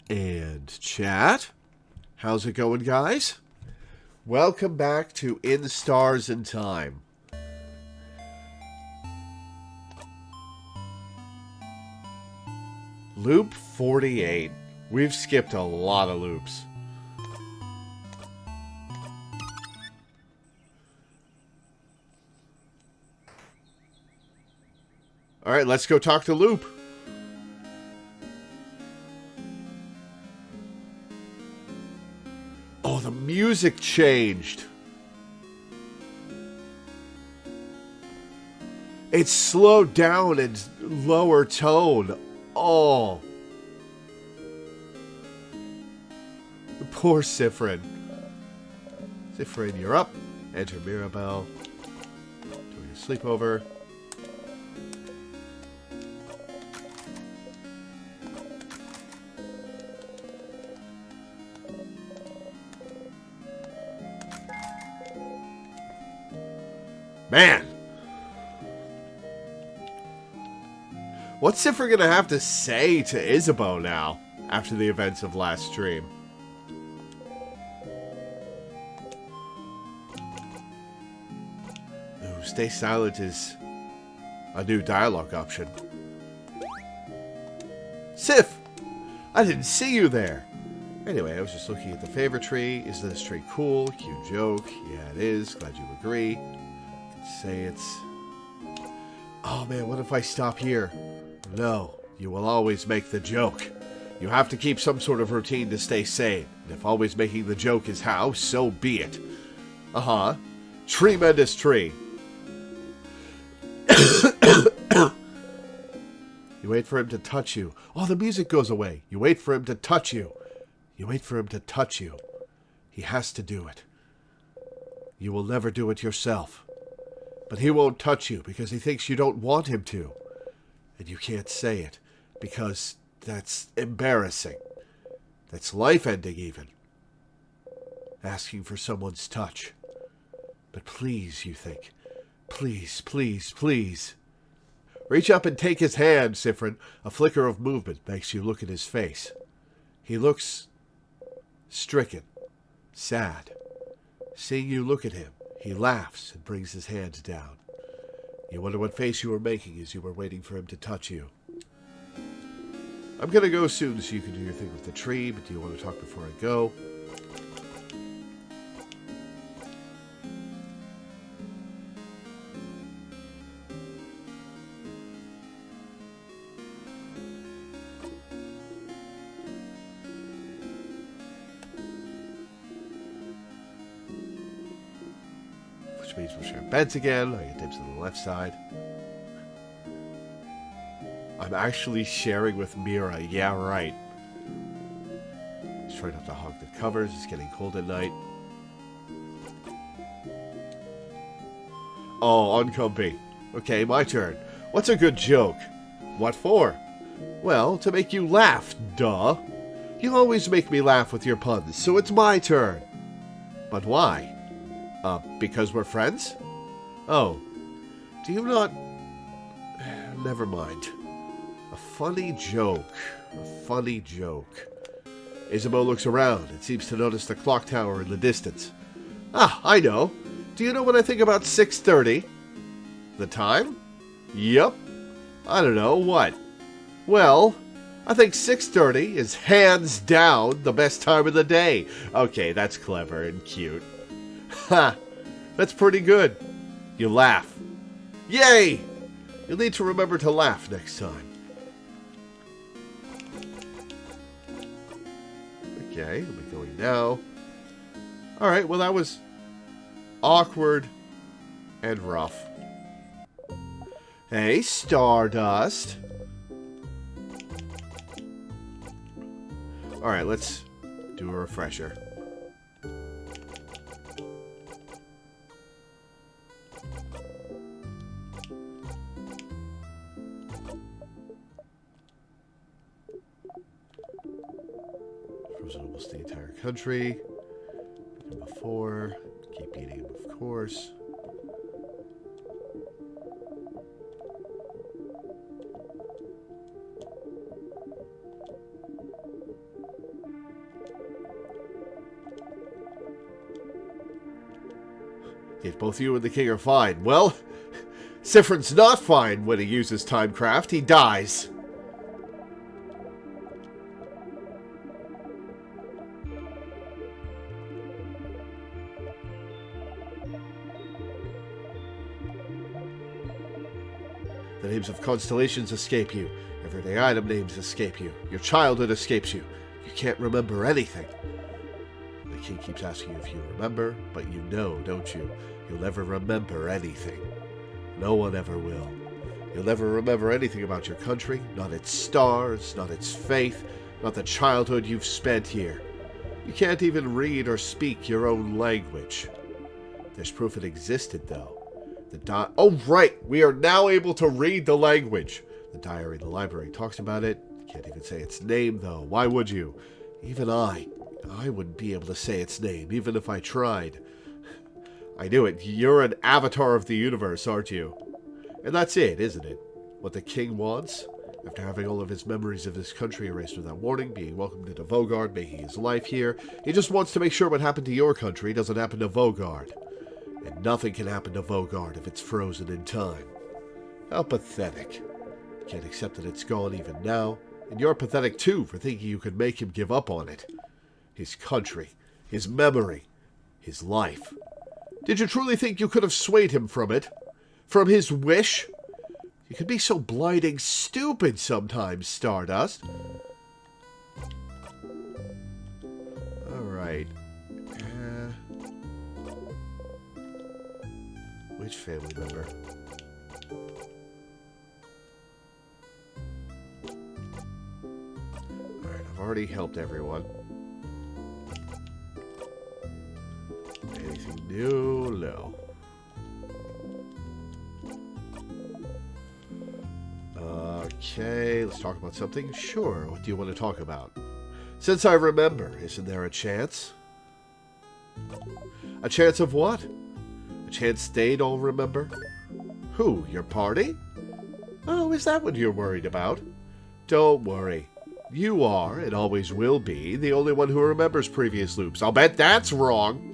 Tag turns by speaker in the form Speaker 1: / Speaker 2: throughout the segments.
Speaker 1: And chat, how's it going, guys? Welcome back to In Stars and Time. Loop 48. We've skipped a lot of loops. Alright, let's go talk to Loop. Oh, the music changed. It's slowed down and lower tone. Oh. The poor Sifrin. Sifrin, you're up. Enter Mirabelle. Doing a sleepover. Man! What's Sifra gonna have to say to Isabeau now, after the events of last stream? Ooh, stay silent is a new dialogue option. Sif! I didn't see you there! Anyway, I was just looking at the favorite tree. Isn't this tree cool? Cute joke. Yeah, it is. Glad you agree. Say it's... Oh man, what if I stop here? No, you will always make the joke. You have to keep some sort of routine to stay sane. And if always making the joke is how, so be it. Uh-huh. Tremendous tree. You wait for him to touch you. Oh, the music goes away. You wait for him to touch you. You wait for him to touch you. He has to do it. You will never do it yourself. But he won't touch you because he thinks you don't want him to. And you can't say it because that's embarrassing. That's life-ending even. Asking for someone's touch. But please, you think. Please, please, please. Reach up and take his hand, Sifrin. A flicker of movement makes you look at his face. He looks stricken, sad. Seeing you look at him, he laughs and brings his hand down. You wonder what face you were making as you were waiting for him to touch you. I'm going to go soon so you can do your thing with the tree, but do you want to talk before I go? Means we'll share beds again. I get dibs on the left side. I'm actually sharing with Mira. Yeah, right. Just trying not to hog the covers. It's getting cold at night. Oh, uncomfy. Okay, my turn. What's a good joke? What for? Well, to make you laugh, duh. You always make me laugh with your puns, so it's my turn. But why? Because we're friends? Oh, do you not... Never mind. A funny joke. A funny joke. Isabeau looks around and seems to notice the clock tower in the distance. Ah, I know. Do you know what I think about 6:30? The time? Yup. I don't know, what? Well, I think 6:30 is hands down the best time of the day. Okay, that's clever and cute. Ha! That's pretty good. You laugh. Yay! You'll need to remember to laugh next time. Okay, we'll be going now. Alright, well that was awkward and rough. Hey, Stardust. Alright, let's do a refresher. Frozen almost the entire country. Beat him before. Keep beating him, of course. Yet both you and the king are fine. Well, Sifrin's not fine when he uses timecraft. He dies. The names of constellations escape you. Everyday item names escape you. Your childhood escapes you. You can't remember anything. The king keeps asking you if you remember, but you know, don't you? You'll never remember anything. No one ever will. You'll never remember anything about your country, not its stars, not its faith, not the childhood you've spent here. You can't even read or speak your own language. There's proof it existed, though. Oh, right! We are now able to read the language. The diary in the library talks about it. Can't even say its name, though. Why would you? Even I wouldn't be able to say its name, even if I tried. I knew it. You're an avatar of the universe, aren't you? And that's it, isn't it? What the king wants? After having all of his memories of his country erased without warning, being welcomed into Vogard, making his life here, he just wants to make sure what happened to your country doesn't happen to Vogard. And nothing can happen to Vogard if it's frozen in time. How pathetic. Can't accept that it's gone even now. And you're pathetic too for thinking you could make him give up on it. His country, his memory, his life. Did you truly think you could have swayed him from it? From his wish? You can be so blinding stupid sometimes, Stardust. Alright. Which family member? Alright, I've already helped everyone. Anything new? No. Okay, let's talk about something. Sure, what do you want to talk about? Since I remember, isn't there a chance? A chance of what? A chance they don't remember? Who, your party? Oh, is that what you're worried about? Don't worry. You are, and always will be, the only one who remembers previous loops. I'll bet that's wrong.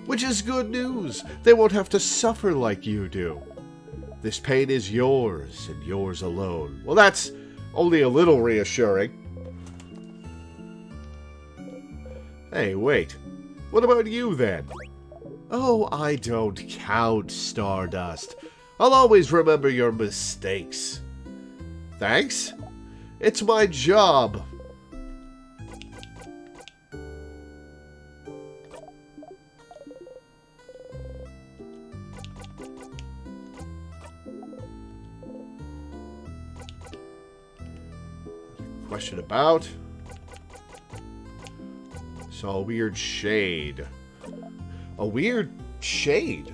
Speaker 1: Which is good news. They won't have to suffer like you do. This pain is yours, and yours alone. Well, that's only a little reassuring. Hey, wait. What about you, then? Oh, I don't count, Stardust. I'll always remember your mistakes. Thanks? It's my job. Question about? Saw a weird shade. A weird shade?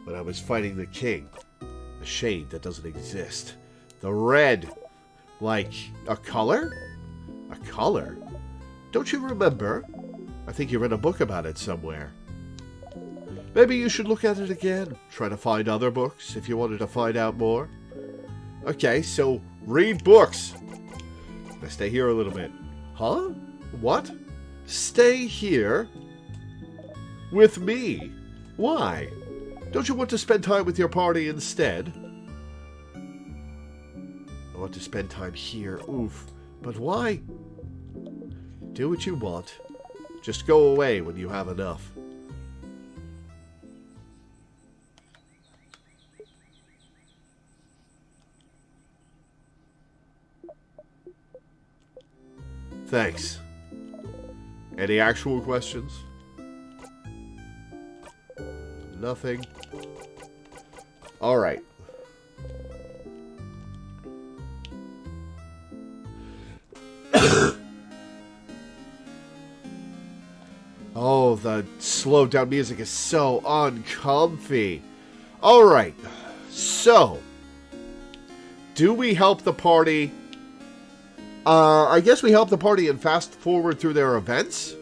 Speaker 1: When I was fighting the king. A shade that doesn't exist. The red. Like a color? A color? Don't you remember? I think you read a book about it somewhere. Maybe you should look at it again. Try to find other books if you wanted to find out more. Okay, so read books. I stay here a little bit. Huh? What? Stay here? With me? Why? Don't you want to spend time with your party instead? I want to spend time here. Oof. But why? Do what you want. Just go away when you have enough. Thanks. Any actual questions? Nothing. Alright. Oh, the slowed down music is so uncomfy. Alright. So, do we help the party? I guess we help the party and fast forward through their events?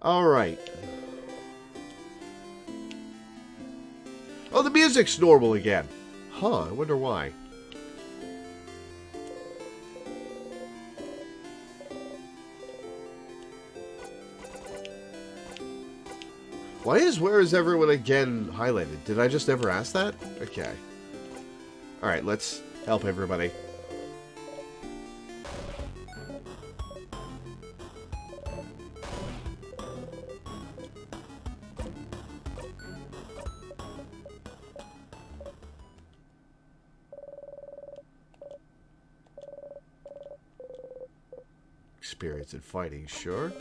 Speaker 1: Alright. Oh, the music's normal again. Huh, I wonder why. Why is Where Is Everyone again highlighted? Did I just never ask that? Okay. Alright, let's help everybody. Experience in fighting, sure.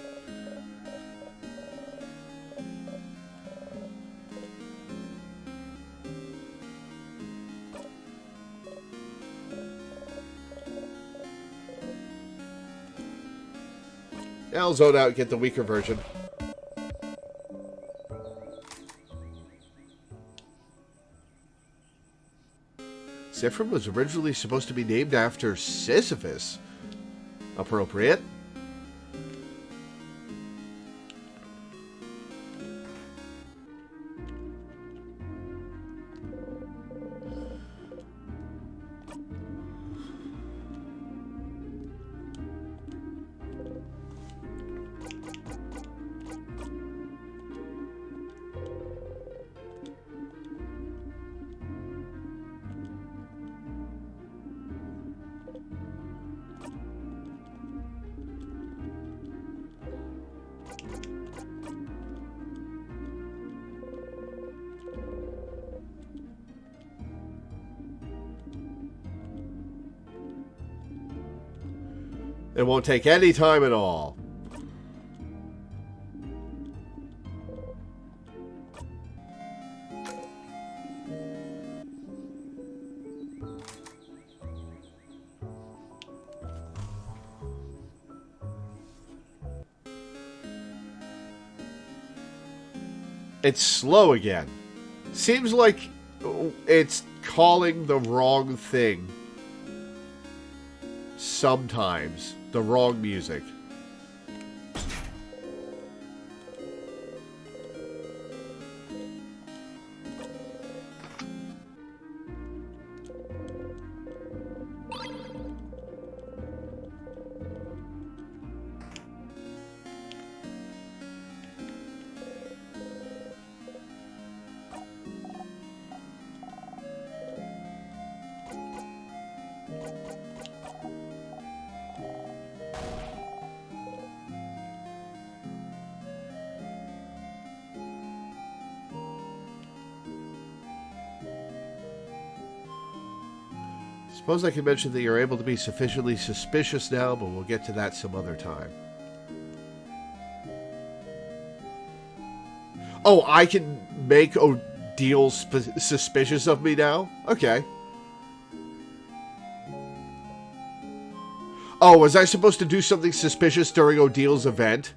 Speaker 1: I'll zone out and get the weaker version. Siffrin was originally supposed to be named after Sisyphus. Appropriate. It won't take any time at all. It's slow again. Seems like it's calling the wrong thing. Sometimes. The wrong music. Suppose I could mention that you're able to be sufficiently suspicious now, but we'll get to that some other time. Oh, I can make Odile suspicious of me now? Okay. Oh, was I supposed to do something suspicious during Odile's event?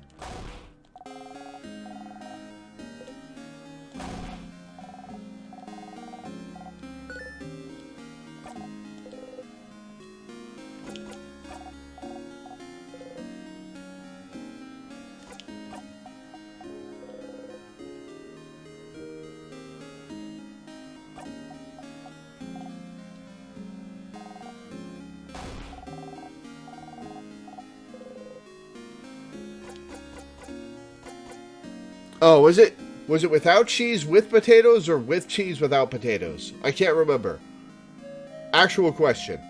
Speaker 1: Oh, was it without cheese with potatoes or with cheese without potatoes? I can't remember. Actual question.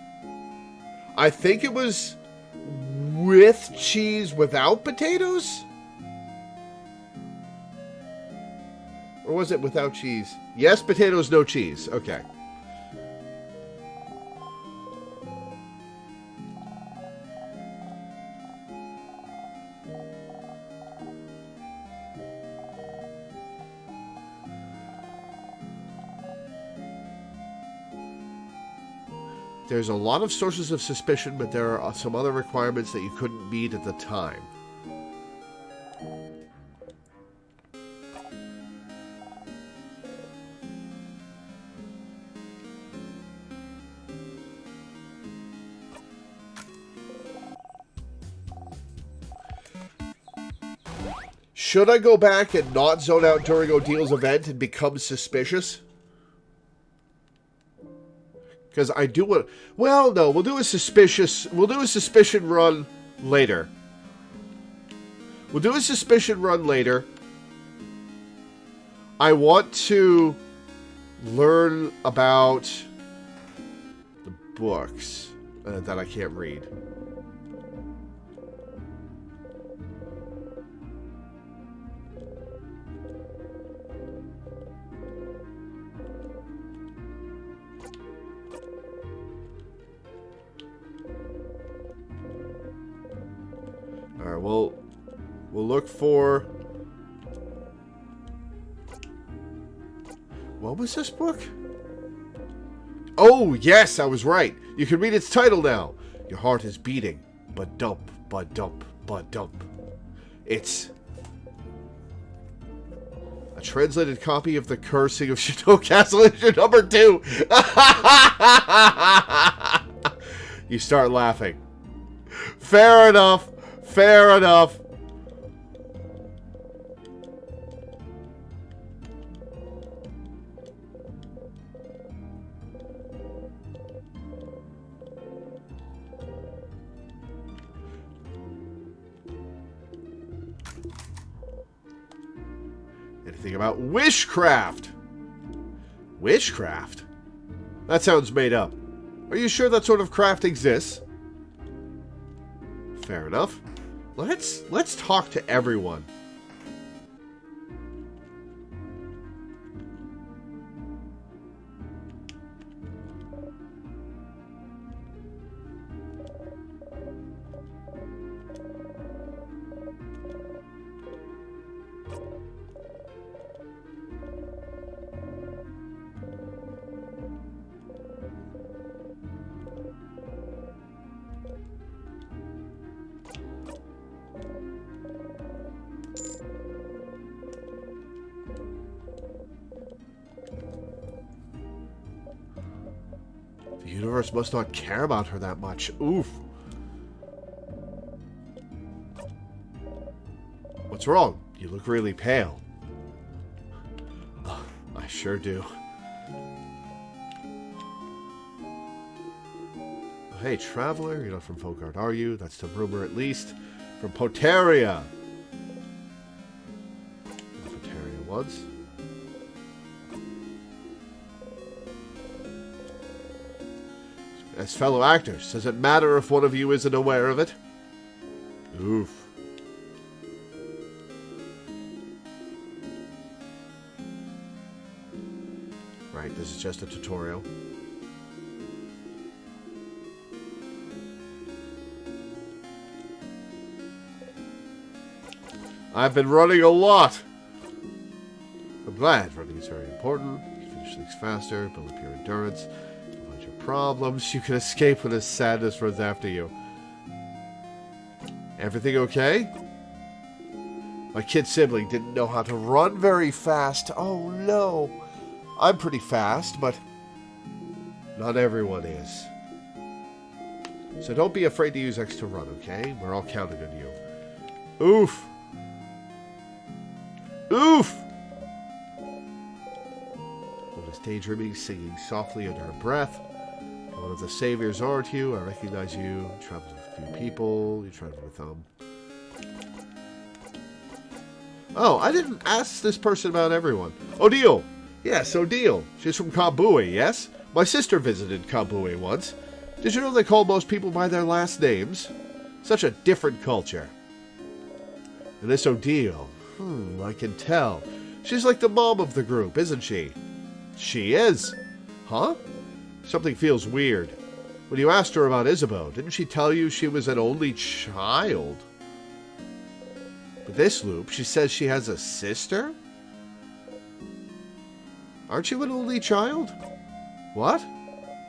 Speaker 1: I think it was with cheese without potatoes? Or was it without cheese? Yes, potatoes, no cheese. Okay. There's a lot of sources of suspicion, but there are some other requirements that you couldn't meet at the time. Should I go back and not zone out during Odil's event and become suspicious? Because I do want... Well, no, we'll do a suspicion run later. We'll do a suspicion run later. I want to learn about the books that I can't read. Alright, we'll look for... What was this book? Oh, yes, I was right. You can read its title now. Your heart is beating. Ba-dump, ba-dump, ba-dump. It's a translated copy of The Cursing of Chateau Castle issue number 2. You start laughing. Fair enough. Fair enough. Anything about wishcraft? Wishcraft? That sounds made up. Are you sure that sort of craft exists? Fair enough. Let's talk to everyone. The universe must not care about her that much. Oof. What's wrong? You look really pale. Oh, I sure do. Hey, traveler, you're not from Fogard, are you? That's the rumor, at least. From Poteria. Poteria once. As fellow actors, does it matter if one of you isn't aware of it? Oof. Right, this is just a tutorial. I've been running a lot. I'm glad running is very important. You finish things faster, build up your endurance. Problems, you can escape when the sadness runs after you. Everything okay? My kid sibling didn't know how to run very fast. Oh no. I'm pretty fast, but not everyone is. So don't be afraid to use X to run, okay? We're all counting on you. Oof. Oof! Lona's daydreaming, singing softly under her breath. One of the saviors aren't you? I recognize you. You traveled with a few people. You traveled with them. Oh, I didn't ask this person about everyone. Odile! Yes, Odile. She's from Kabui, yes? My sister visited Kabui once. Did you know they call most people by their last names? Such a different culture. And this Odile, I can tell. She's like the mom of the group, isn't she? She is. Huh? Something feels weird. When you asked her about Isabeau, didn't she tell you she was an only child? But this loop, she says she has a sister? Aren't you an only child? What?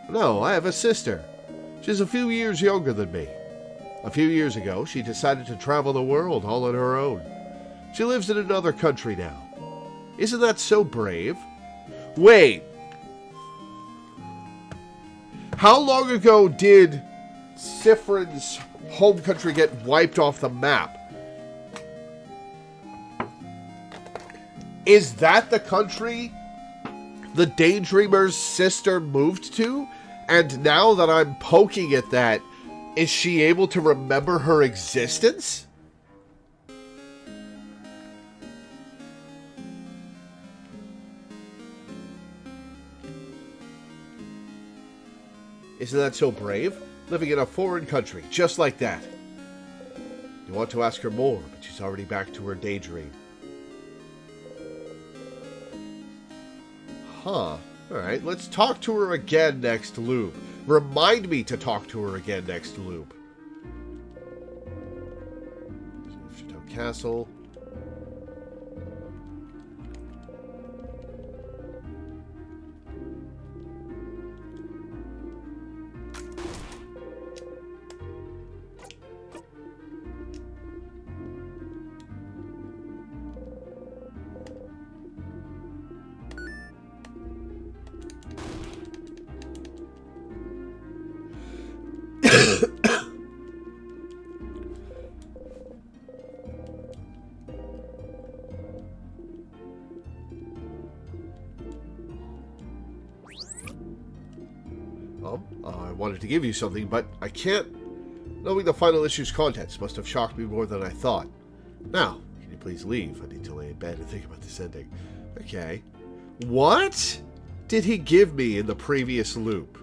Speaker 1: No, I have a sister. She's a few years younger than me. A few years ago, she decided to travel the world all on her own. She lives in another country now. Isn't that so brave? Wait. How long ago did Sifrin's home country get wiped off the map? Is that the country the Daydreamer's sister moved to? And now that I'm poking at that, is she able to remember her existence? Isn't that so brave? Living in a foreign country, just like that. You want to ask her more, but she's already back to her daydream. Huh. Alright, let's talk to her again next loop. Remind me to talk to her again next loop. Chateau Castle. I wanted to give you something, but I can't. Knowing the final issue's contents must have shocked me more than I thought. Now, can you please leave? I need to lay in bed and think about this ending. Okay. What did he give me in the previous loop?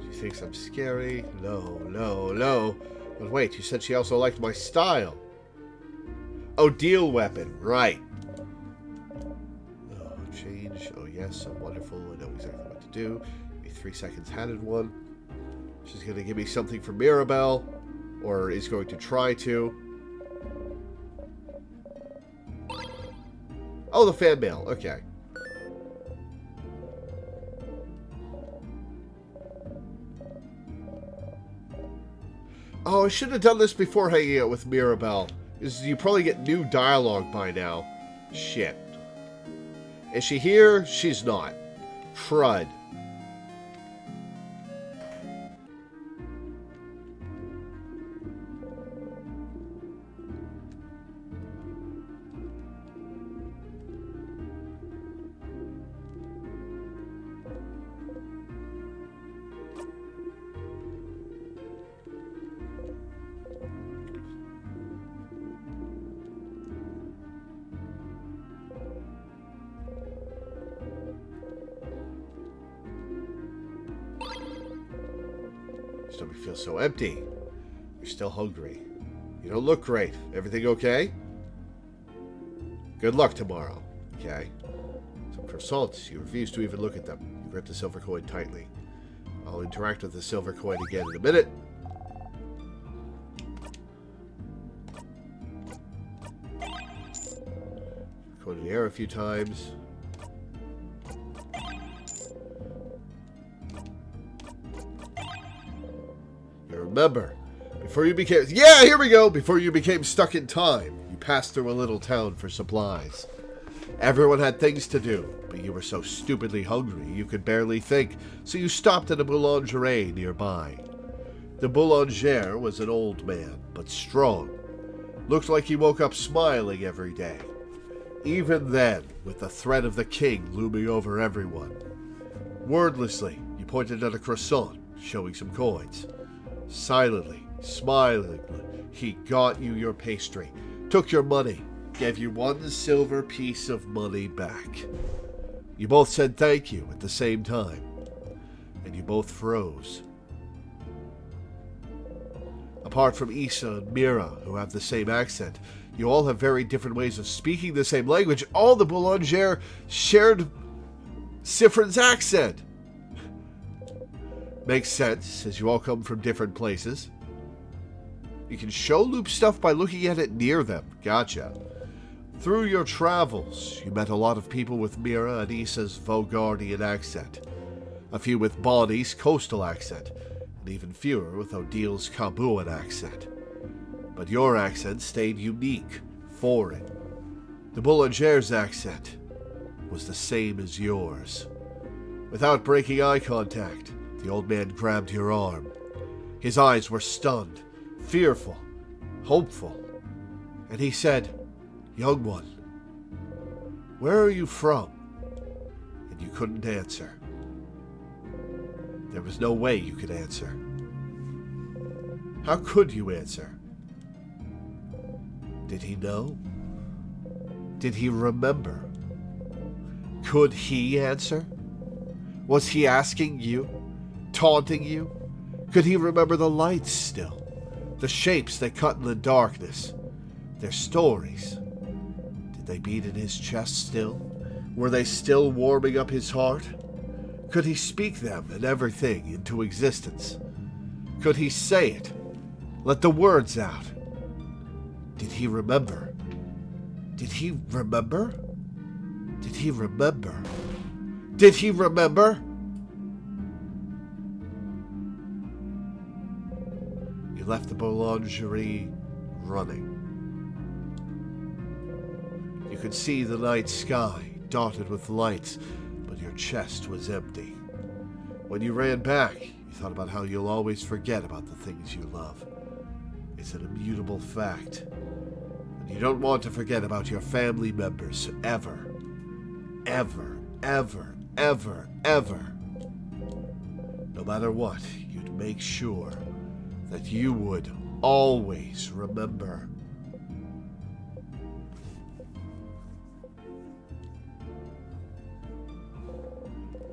Speaker 1: She thinks I'm scary. No. But wait, you said she also liked my style. Oh, deal weapon. Right. Oh, change. Oh, yes, I'm wonderful. I know exactly what to do. Give me 3 seconds, handed one. She's going to give me something for Mirabelle. Or is going to try to. Oh, the fan mail. Okay. Oh, I should have done this before hanging out with Mirabelle. Because you probably get new dialogue by now. Shit. Is she here? She's not. Crud. Stomach feels so empty. You're still hungry. You don't look great. Everything okay? Good luck tomorrow. Okay. Some croissants. You refuse to even look at them. You grip the silver coin tightly. I'll interact with the silver coin again in a minute. Coin in the air a few times. Remember, before you became... Yeah, here we go! Before you became stuck in time, you passed through a little town for supplies. Everyone had things to do, but you were so stupidly hungry you could barely think, so you stopped at a boulangerie nearby. The boulanger was an old man, but strong. Looked like he woke up smiling every day. Even then, with the threat of the king looming over everyone. Wordlessly, you pointed at a croissant, showing some coins. Silently, smilingly, he got you your pastry, took your money, gave you 1 silver piece of money back. You both said thank you at the same time, and you both froze. Apart from Issa and Mira, who have the same accent, you all have very different ways of speaking the same language. All the boulanger shared Sifrin's accent. Makes sense, as you all come from different places. You can show loop stuff by looking at it near them. Gotcha. Through your travels, you met a lot of people with Mira and Issa's Vogardian accent. A few with Bonnie's coastal accent, and even fewer with Odil's Cabuan accent. But your accent stayed unique, foreign. The Boulanger's accent was the same as yours. Without breaking eye contact, the old man grabbed your arm. His eyes were stunned, fearful, hopeful, and he said, "Young one, where are you from?" And you couldn't answer. There was no way you could answer. How could you answer? Did he know? Did he remember? Could he answer? Was he asking you? Taunting you? Could he remember the lights still? The shapes that cut in the darkness? Their stories? Did they beat in his chest still? Were they still warming up his heart? Could he speak them and everything into existence? Could he say it? Let the words out? Did he remember? Did he remember? Did he remember? Did he remember? You left the boulangerie running. You could see the night sky dotted with lights, but your chest was empty. When you ran back, you thought about how you'll always forget about the things you love. It's an immutable fact. And you don't want to forget about your family members ever. Ever, ever, ever, ever. No matter what, you'd make sure that you would always remember.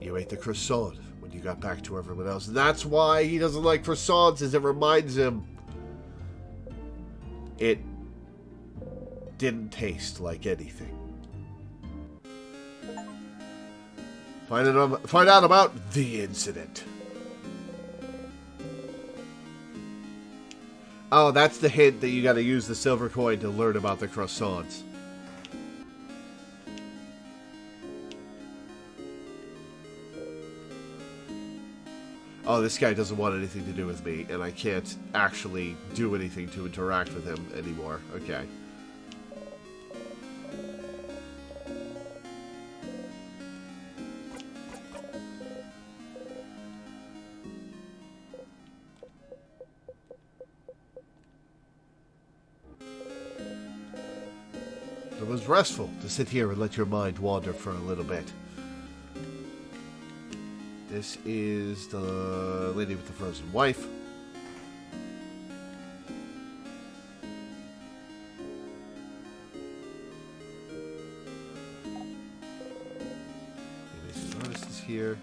Speaker 1: You ate the croissant when you got back to everyone else. That's why he doesn't like croissants, is it reminds him it didn't taste like anything. Find out about the incident. Oh, that's the hint that you gotta use the silver coin to learn about the croissants. Oh, this guy doesn't want anything to do with me, and I can't actually do anything to interact with him anymore. Okay. It was restful to sit here and let your mind wander for a little bit. This is the lady with the frozen wife. The artist is here.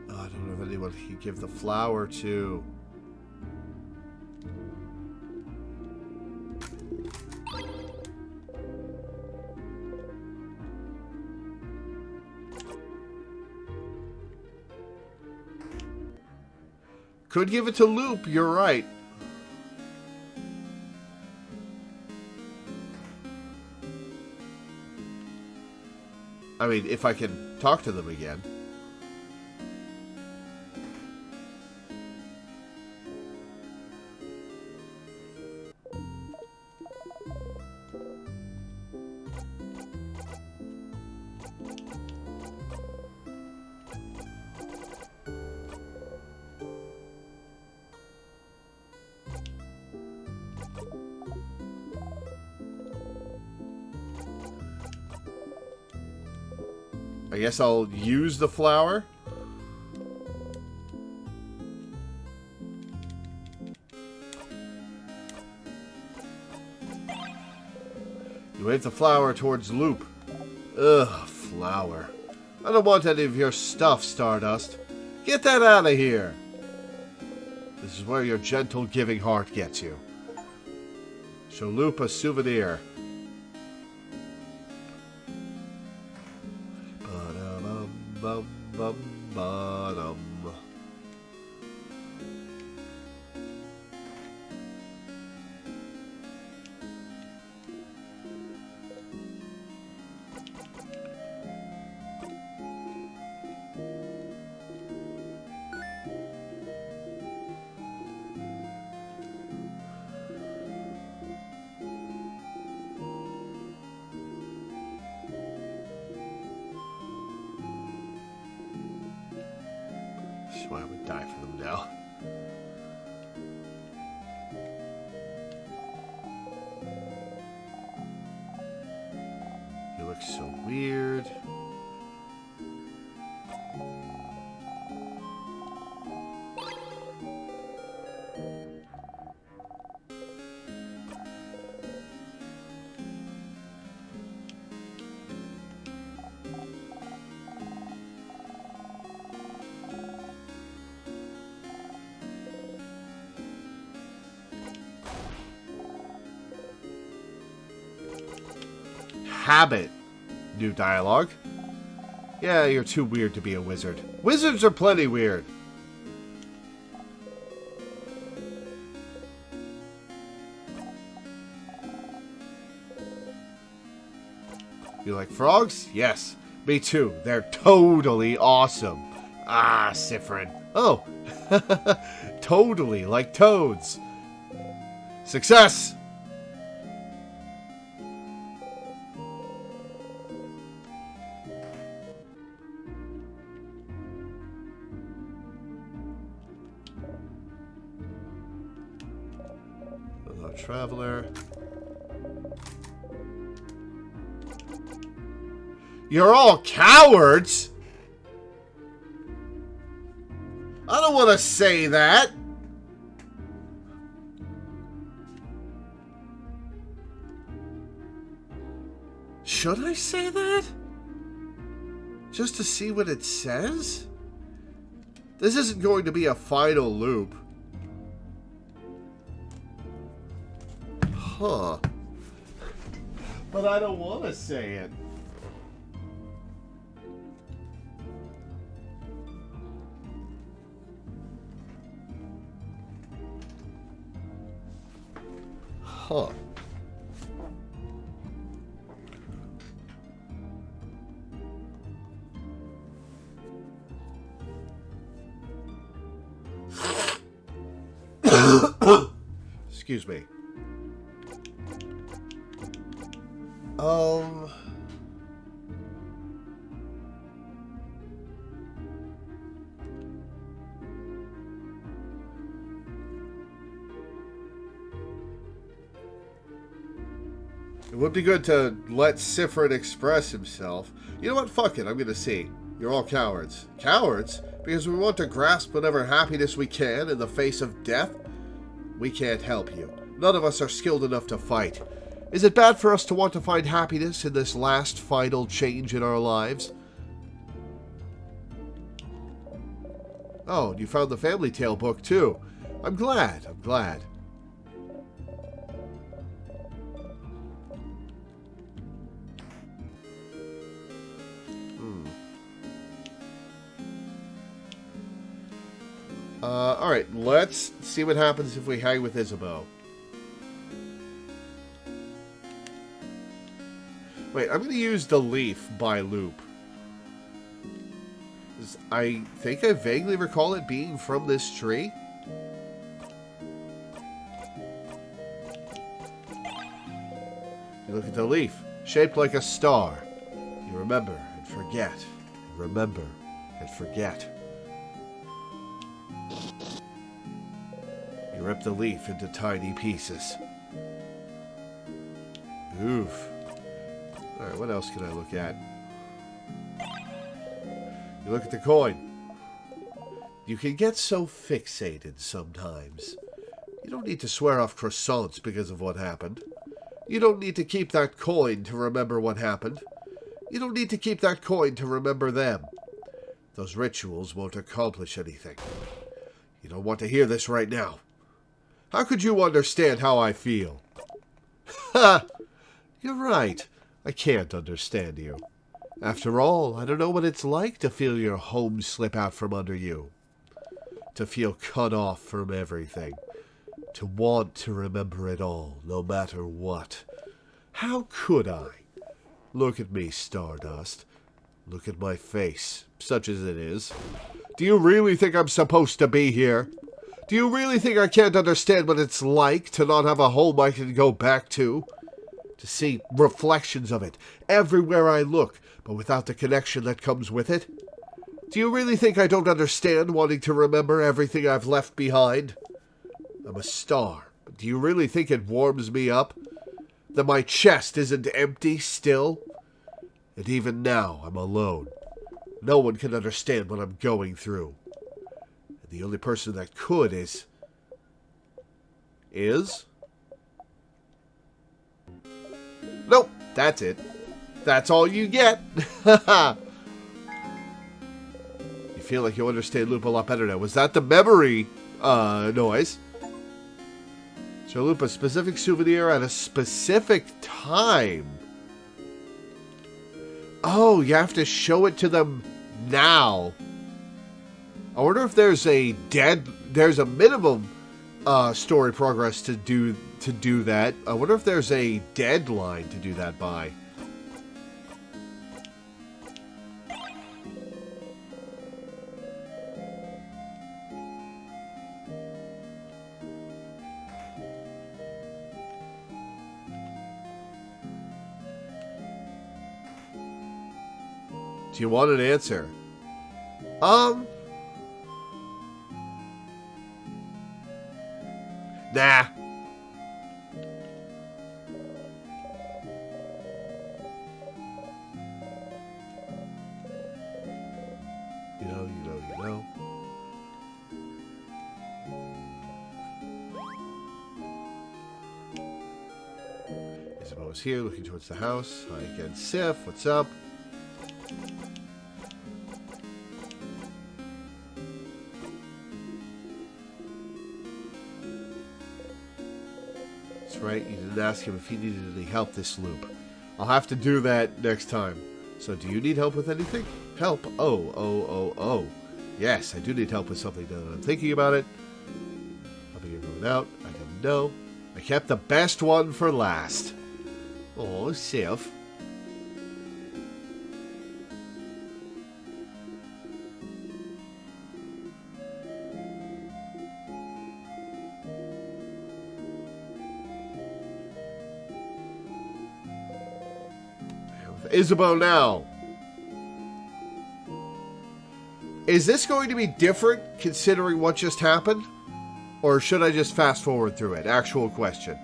Speaker 1: I don't know if anyone he could give the flower to. Could give it to Loop, you're right. I mean, if I can talk to them again. I guess I'll use the flower. You wave the flower towards Loop. Ugh, flower. I don't want any of your stuff, Stardust. Get that out of here. This is where your gentle giving heart gets you. Show Loop a souvenir. Bum, ba-dum. That's why I would die for them now. You look so weird. Habit. New dialogue. Yeah, you're too weird to be a wizard. Wizards are plenty weird. You like frogs? Yes. Me too. They're totally awesome. Ah, Siffrin. Oh. Totally like toads. Success! Hello, traveler. You're all cowards? I don't want to say that. Should I say that? Just to see what it says? This isn't going to be a final loop. Huh. But I don't want to say it. Huh. Excuse me. It would be good to let Siffrin express himself. You know what? Fuck it. I'm going to see. You're all cowards. Cowards? Because we want to grasp whatever happiness we can in the face of death? We can't help you. None of us are skilled enough to fight. Is it bad for us to want to find happiness in this last final change in our lives? Oh, you found the Family Tale book too. I'm glad. I'm glad. Alright, let's see what happens if we hang with Isabeau. Wait, I'm going to use the leaf by loop. I think I vaguely recall it being from this tree. You look at the leaf, shaped like a star. You remember and forget. Remember and forget. You rip the leaf into tiny pieces. Oof. Alright, what else can I look at? You look at the coin. You can get so fixated sometimes. You don't need to swear off croissants because of what happened. You don't need to keep that coin to remember what happened. You don't need to keep that coin to remember them. Those rituals won't accomplish anything. You don't want to hear this right now. How could you understand how I feel? Ha! You're right. I can't understand you. After all, I don't know what it's like to feel your home slip out from under you. To feel cut off from everything. To want to remember it all, no matter what. How could I? Look at me, Stardust. Look at my face, such as it is. Do you really think I'm supposed to be here? Do you really think I can't understand what it's like to not have a home I can go back to? To see reflections of it everywhere I look, but without the connection that comes with it? Do you really think I don't understand wanting to remember everything I've left behind? I'm a star, but do you really think it warms me up? That my chest isn't empty still? And even now, I'm alone. No one can understand what I'm going through. And the only person that could is... Nope, that's it. That's all you get. You feel like you understand Loop a lot better now. Was that the memory noise? Show Loop a specific souvenir at a specific time. Oh, you have to show it to them now. I wonder if there's a minimum story progress to do that. I wonder if there's a deadline to do that by. Do you want an answer? Nah. You know. Isabella's here, looking towards the house. Hi again, Sif. What's up? Right? You didn't ask him if he needed any help this loop. I'll have to do that next time. So, do you need help with anything? Help? Oh. Yes, I do need help with something now that I'm thinking about it. I'll be going out. I didn't know. I kept the best one for last. Oh, Sif. Isabeau now. Is this going to be different considering what just happened? Or should I just fast forward through it? Actual question.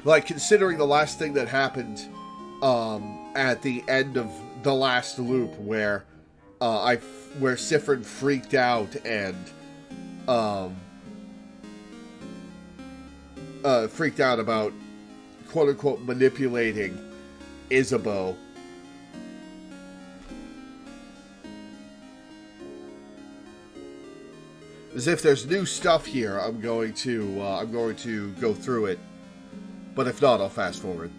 Speaker 1: Like, considering the last thing that happened at the end of the last loop where where Sifrin freaked out and freaked out about quote unquote manipulating Isabeau. As if there's new stuff here, I'm going to go through it. But if not, I'll fast forward.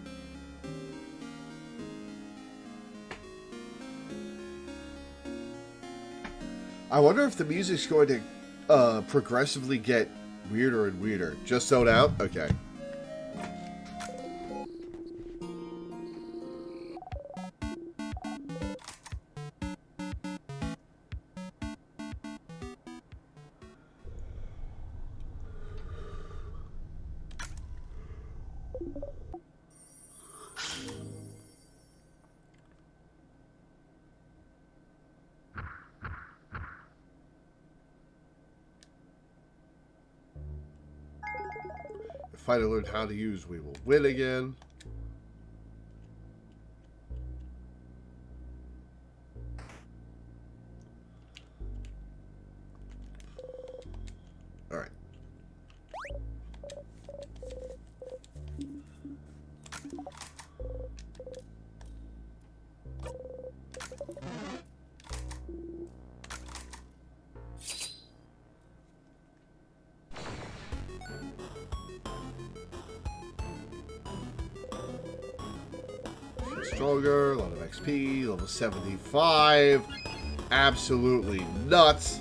Speaker 1: I wonder if the music's going to progressively get weirder and weirder. Just zone out? Okay. If I learn how to use, we will win again. All right. stronger, a lot of XP, level 75. Absolutely nuts.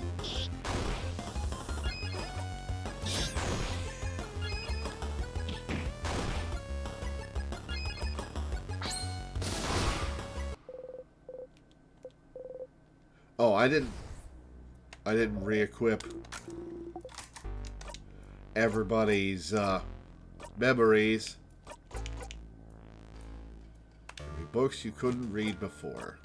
Speaker 1: Oh, I didn't re-equip everybody's memories. Books you couldn't read before.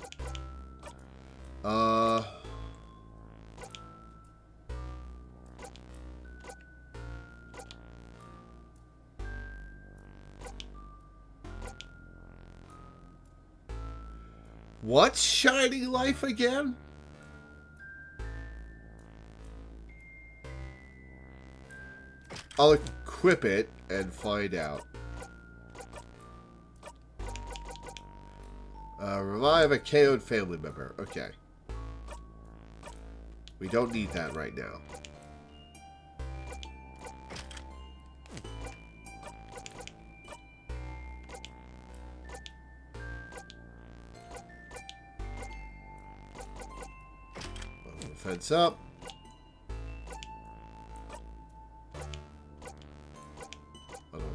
Speaker 1: What's Shining Life again? I'll equip it and find out. Revive a KO'd family member. Okay. We don't need that right now. Fence up.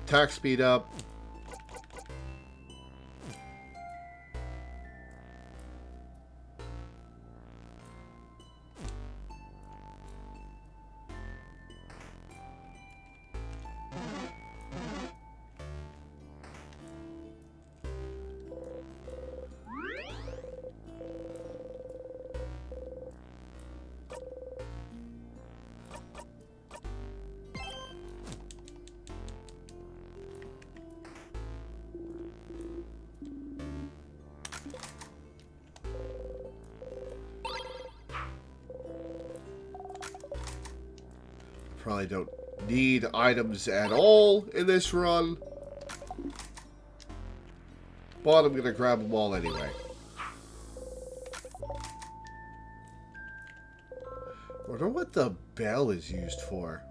Speaker 1: Attack speed up. Probably don't need items at all in this run. But I'm going to grab them all anyway. I wonder what the bell is used for.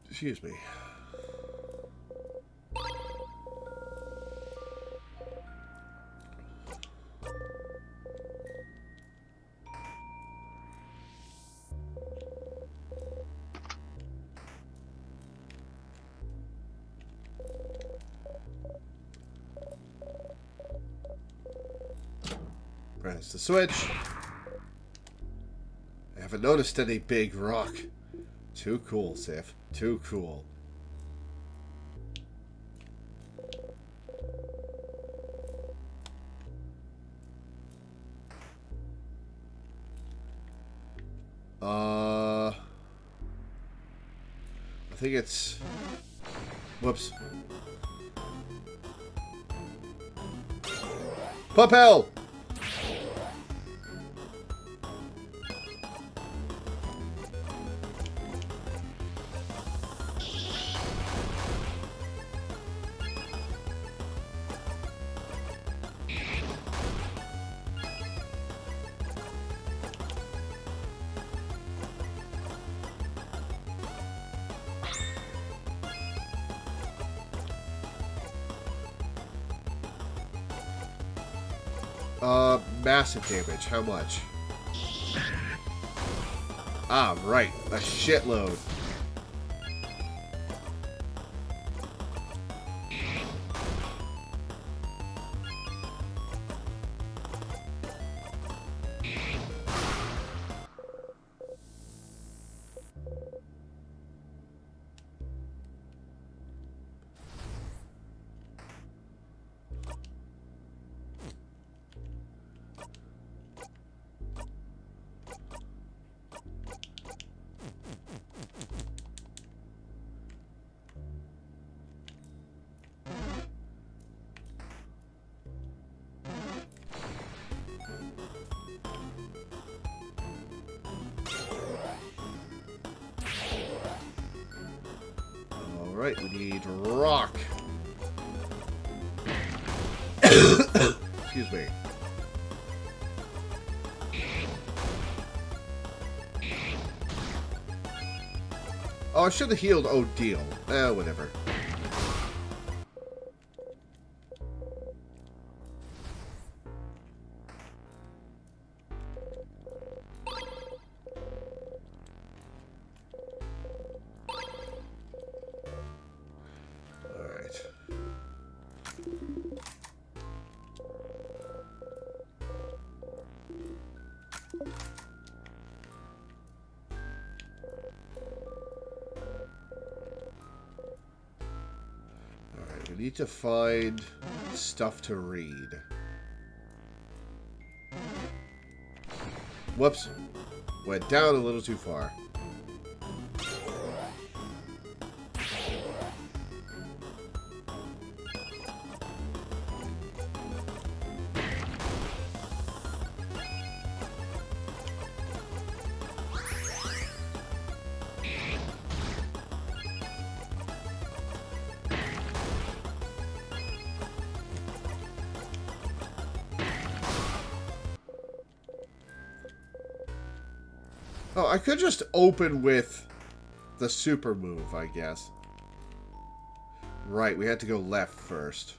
Speaker 1: Excuse me. Press the switch. I haven't noticed any big rock. Too cool, Sif. Too cool. I think it's... Whoops. Papel! Massive damage. How much? Ah, right. A shitload. Alright, we need rock. Excuse me. Oh, I should have healed Odile. Whatever. We need to find stuff to read. Whoops. Went down a little too far. Oh, I could just open with the super move, I guess. Right, we had to go left first.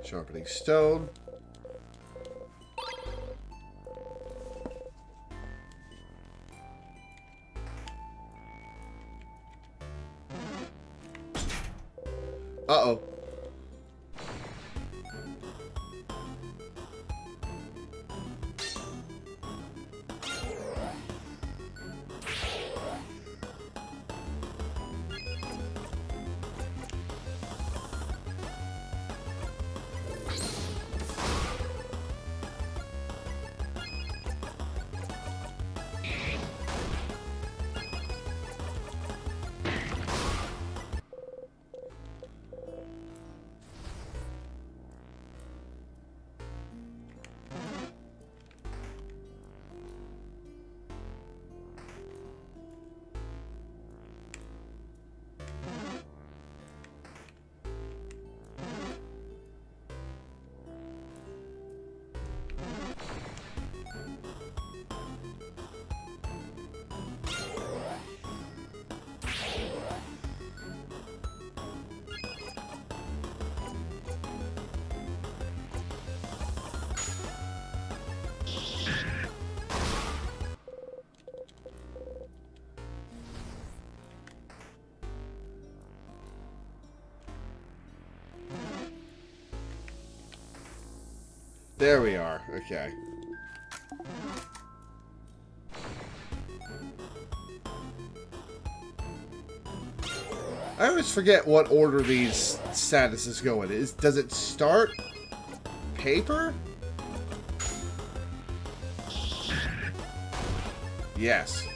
Speaker 1: Sharpening stone. Uh-oh. There we are. Okay. I always forget what order these statuses go in. Does it start paper? Yes.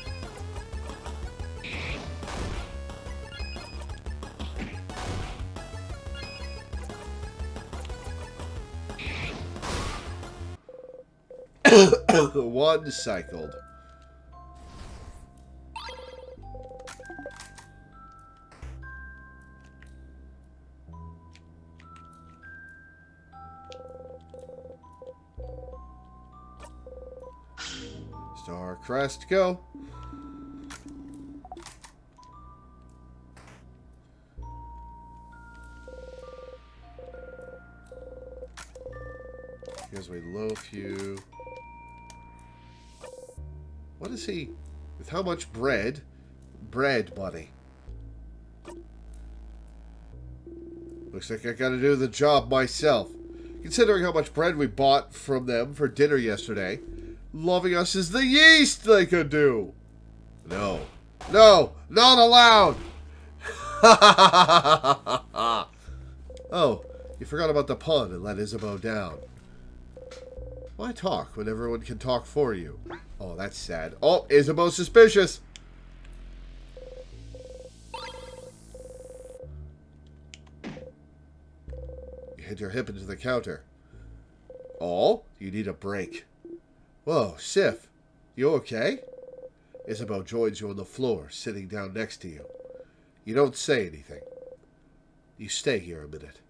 Speaker 1: One cycled. Star crest, go. Here's a loaf you. What is he? With how much bread? Bread, buddy. Looks like I gotta do the job myself. Considering how much bread we bought from them for dinner yesterday, loving us is the yeast they could do. No. No! Not allowed! Oh, you forgot about the pun and let Isabeau down. Why talk when everyone can talk for you? Oh, that's sad. Oh, Isabeau suspicious. You hit your hip into the counter. Oh, you need a break. Whoa, Sif, you okay? Isabeau joins you on the floor, sitting down next to you. You don't say anything. You stay here a minute.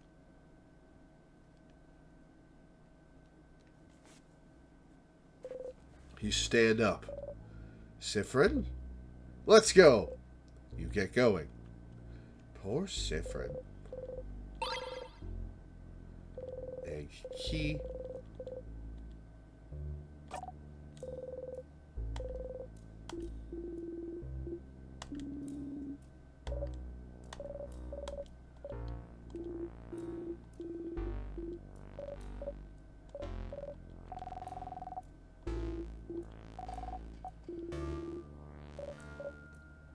Speaker 1: You stand up. Sifrin? Let's go. You get going. Poor Sifrin. A key.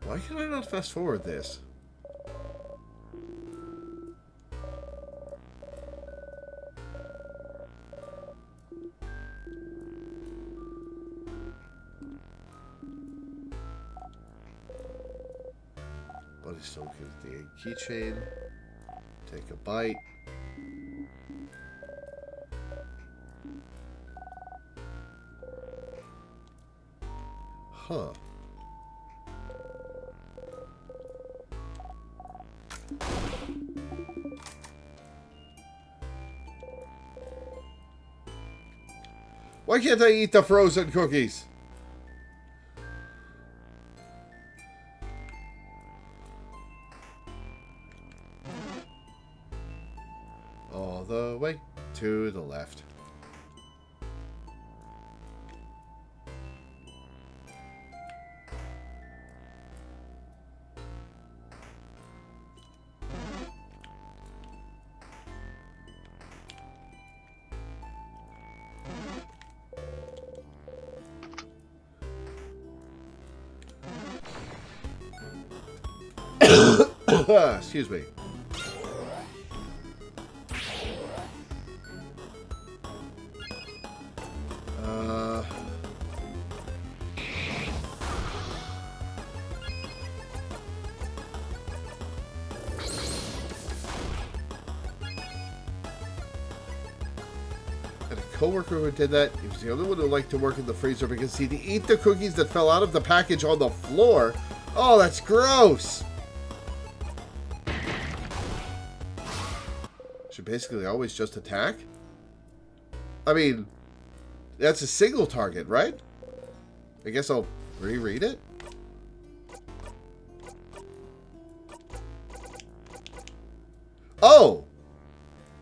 Speaker 1: Why can I not fast forward this? But it's still good. The keychain. Take a bite. Huh. Why can't I eat the frozen cookies? All the way to the left. Excuse me. Coworker who did that, he was the only one who liked to work in the freezer because he'd eat the cookies that fell out of the package on the floor. Oh, that's gross. Should basically always just attack? I mean, that's a single target, right? I guess I'll reread it. Oh!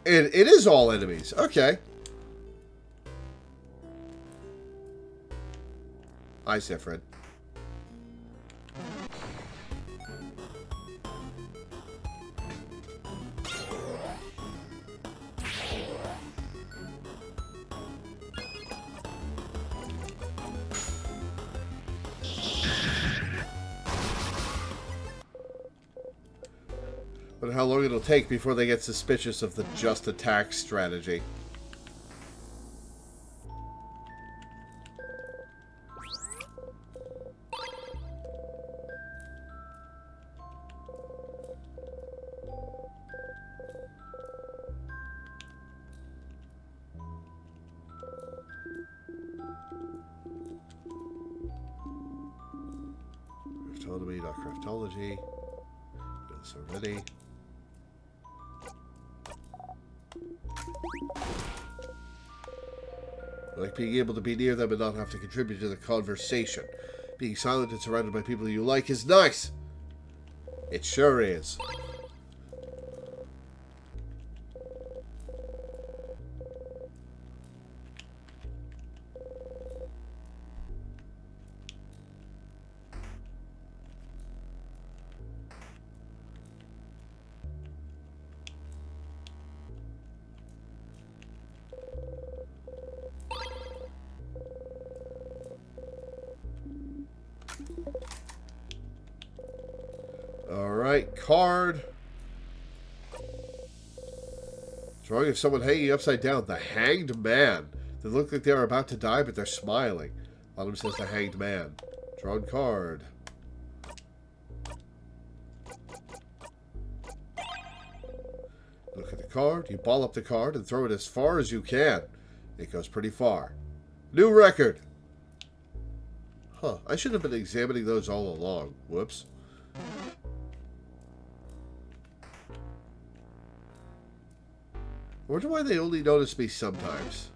Speaker 1: It is all enemies. Okay. Hi, Sifrin. But how long it'll take before they get suspicious of the just attack strategy. Cryptonomy, not cryptology. Do this already. I like being able to be near them and not have to contribute to the conversation. Being silent and surrounded by people you like is nice. It sure is. Alright, card. Drawing of someone hanging upside down. The Hanged Man. They look like they're about to die, but they're smiling. Bottom says the Hanged Man. Drawn card. Look at the card. You ball up the card and throw it as far as you can. It goes pretty far. New record. Huh. I should have been examining those all along. Whoops. I wonder why they only notice me sometimes.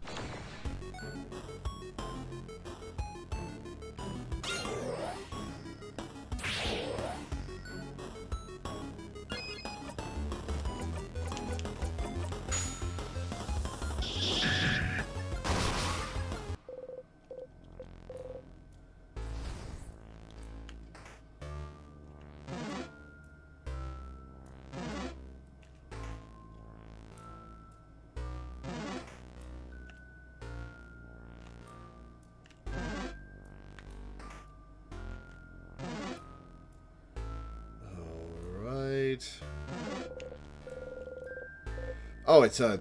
Speaker 1: Oh, it's a...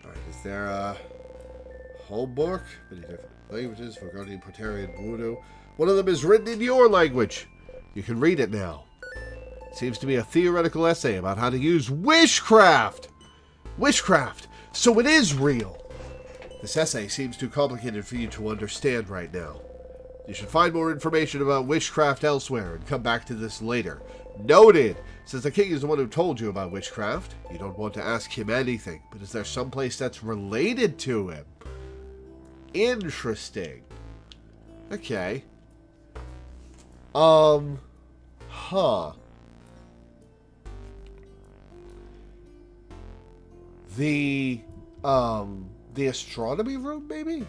Speaker 1: Alright, is there a homework? Many different languages, Vogonian, Portarian, Voodoo. One of them is written in your language. You can read it now. It seems to be a theoretical essay about how to use witchcraft. Witchcraft. So it is real. This essay seems too complicated for you to understand right now. You should find more information about witchcraft elsewhere and come back to this later. Noted. Since the king is the one who told you about witchcraft, you don't want to ask him anything. But is there someplace that's related to him? Interesting. Okay. Huh. The astronomy room, maybe?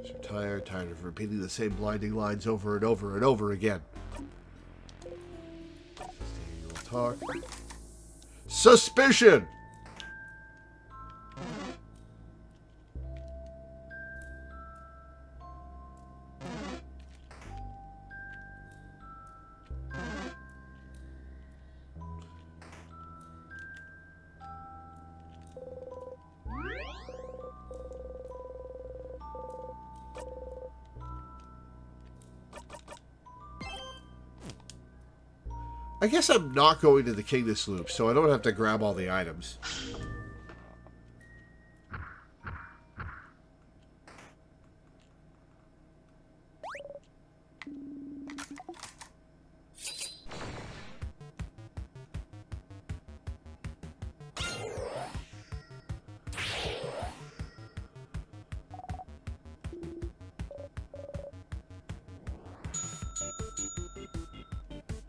Speaker 1: So tired of repeating the same blinding lines over and over and over again. We'll talk. Suspicion! I guess I'm not going to the king this loop, so I don't have to grab all the items.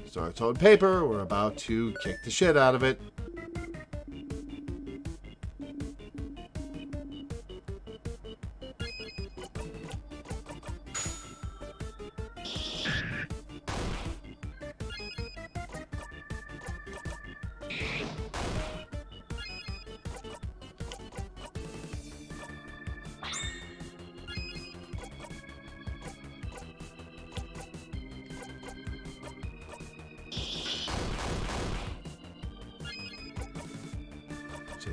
Speaker 1: Starts on paper. We're about to kick the shit out of it.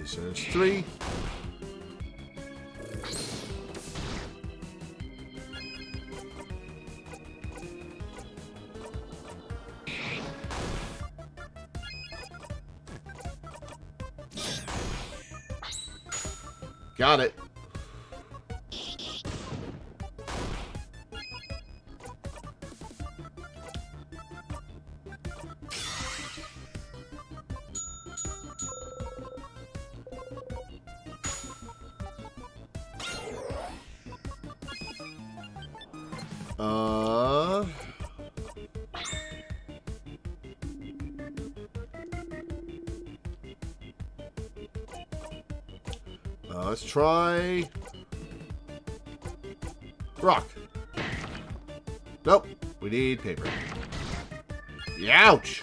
Speaker 1: So it's 3. Got it. Let's try Rock. Nope. We need paper. Ouch!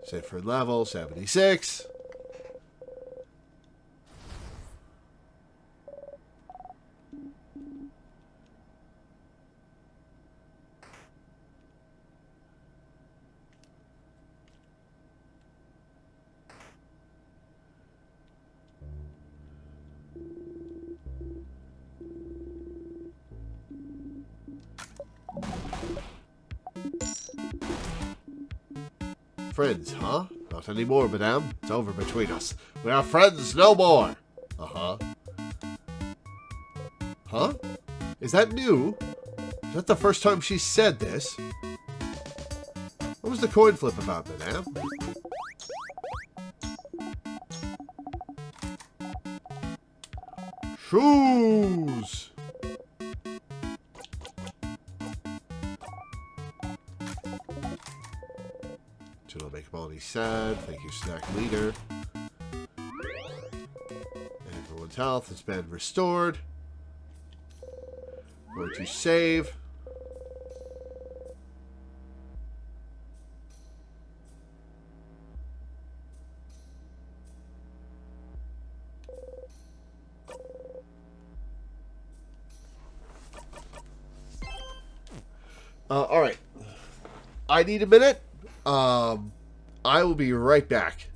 Speaker 1: Set for level 76. Friends, huh? Not anymore, madame. It's over between us. We are friends no more. Uh-huh. Huh? Is that new? Is that the first time she said this? What was the coin flip about, madame? Shoes! It'll make Molly sad. Thank you, Snack Leader. Everyone's health has been restored. Going to save. All right. I need a minute. I will be right back.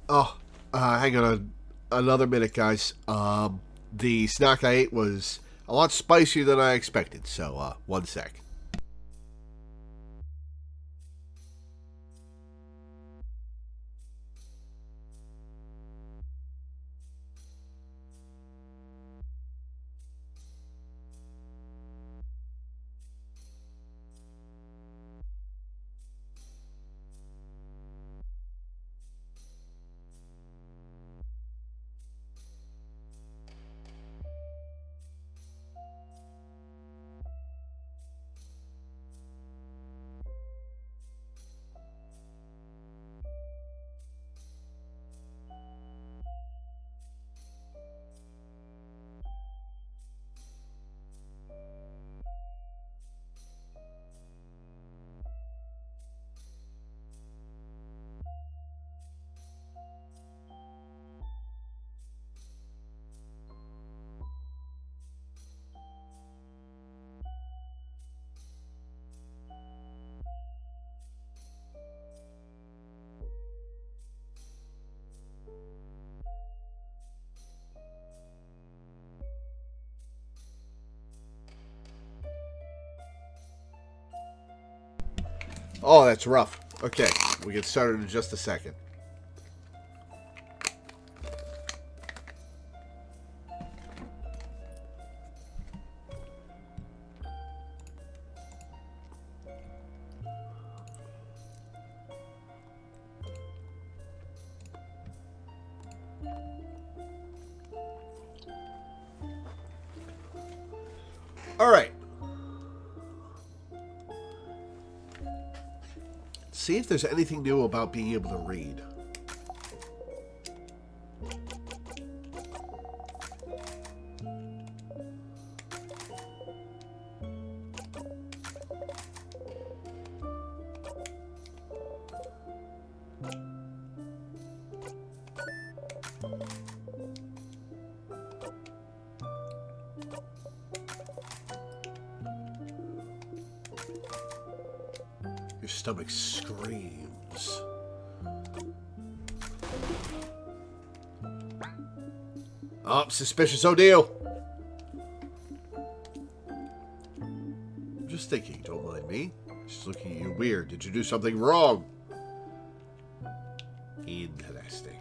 Speaker 1: Oh, hang on another minute, guys. The snack I ate was a lot spicier than I expected, so, one sec. Oh, that's rough. Okay, we get started in just a second. All right. See if there's anything new about being able to read. Your stomach screams. Oh, suspicious ordeal. I'm just thinking, don't mind me. Just looking at you weird. Did you do something wrong? Interesting.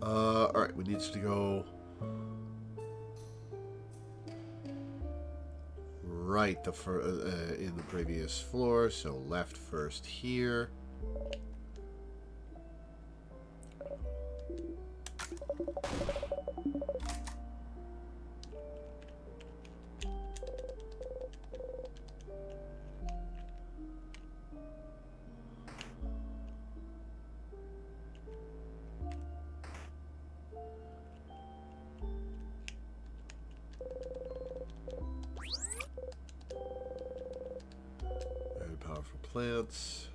Speaker 1: Alright, we need to go right in the previous floor, so left first here. Very powerful plants.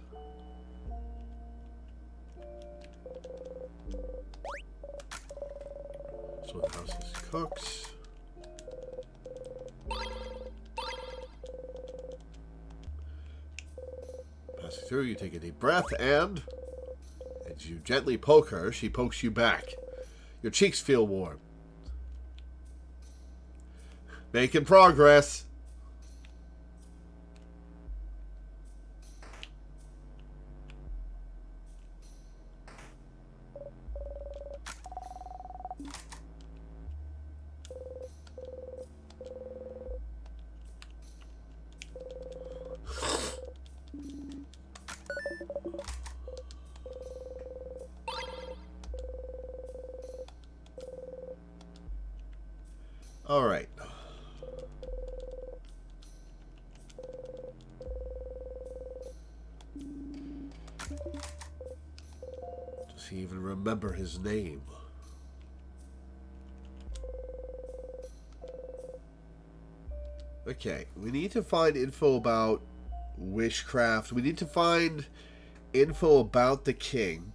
Speaker 1: So the house is cooked. Passing through, you take a deep breath, and as you gently poke her, she pokes you back. Your cheeks feel warm. Making progress. All right. Does he even remember his name? Okay, we need to find info about witchcraft. We need to find info about the king.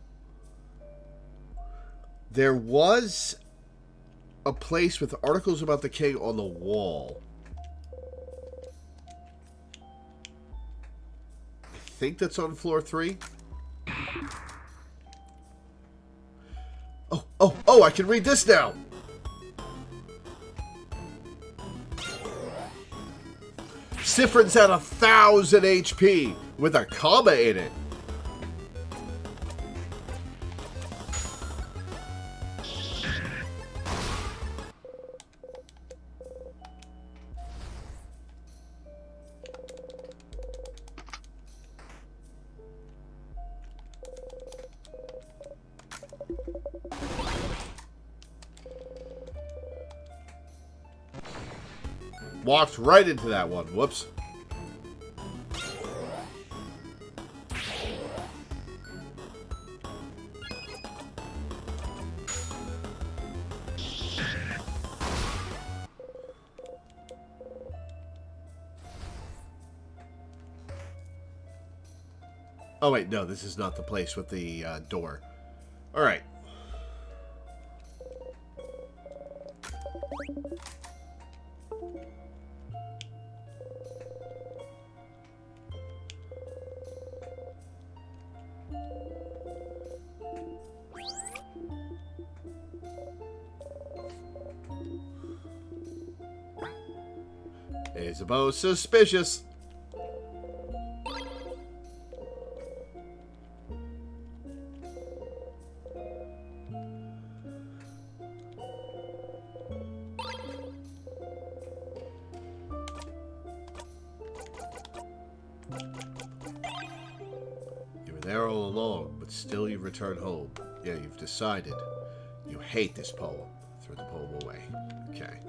Speaker 1: There was a place with articles about the king on the wall. think that's on floor 3. Oh, I can read this now! Sifrin's at 1,000 HP with a comma in it. Walked right into that one. Whoops. Oh, wait, no, this is not the place with the door. All right. Isabeau's suspicious. You were there all along, but still you return home. Yeah, you've decided. You hate this poem. Throw the poem away. Okay.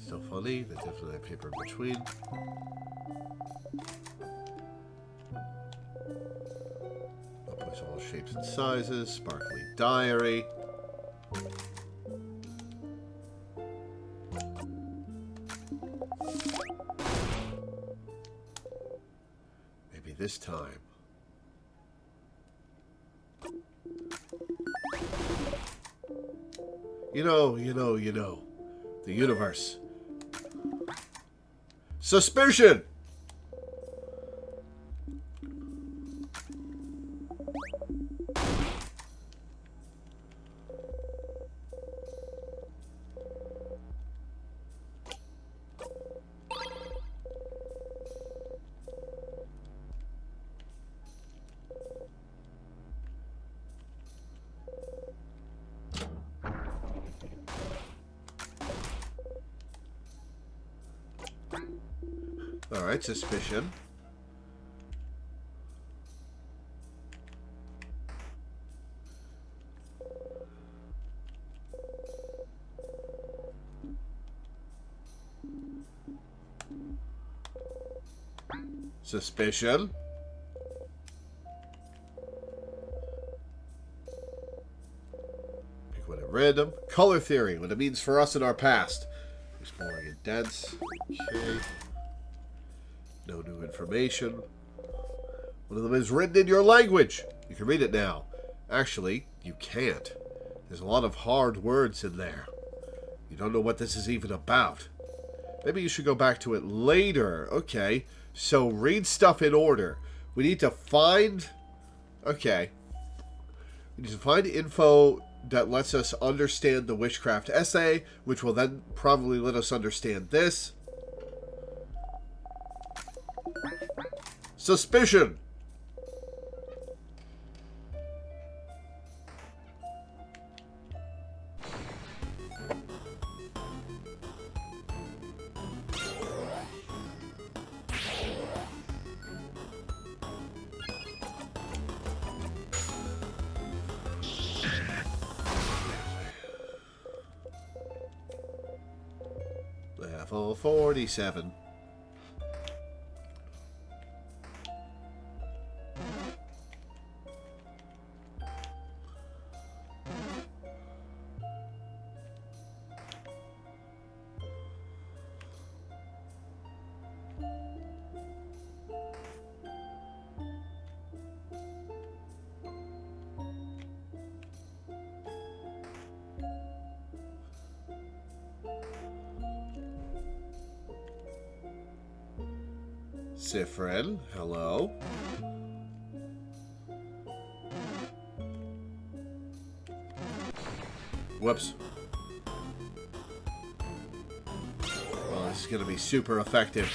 Speaker 1: So funny. There's definitely that paper in between. A bunch of all shapes and sizes. Sparkly diary. Maybe this time. You know. The universe. Suspicion! Alright, suspicion. Suspicion. Pick one at random. Color theory, what it means for us in our past. Exploring and dense. Okay. No new information. One of them is written in your language. You can read it now. Actually, you can't. There's a lot of hard words in there. You don't know what this is even about. Maybe you should go back to it later. Okay. So read stuff in order. We need to find... Okay. We need to find info that lets us understand the witchcraft essay, which will then probably let us understand this. Suspicion! Level 47. Cypherin. Hello. Whoops. Well, this is going to be super effective.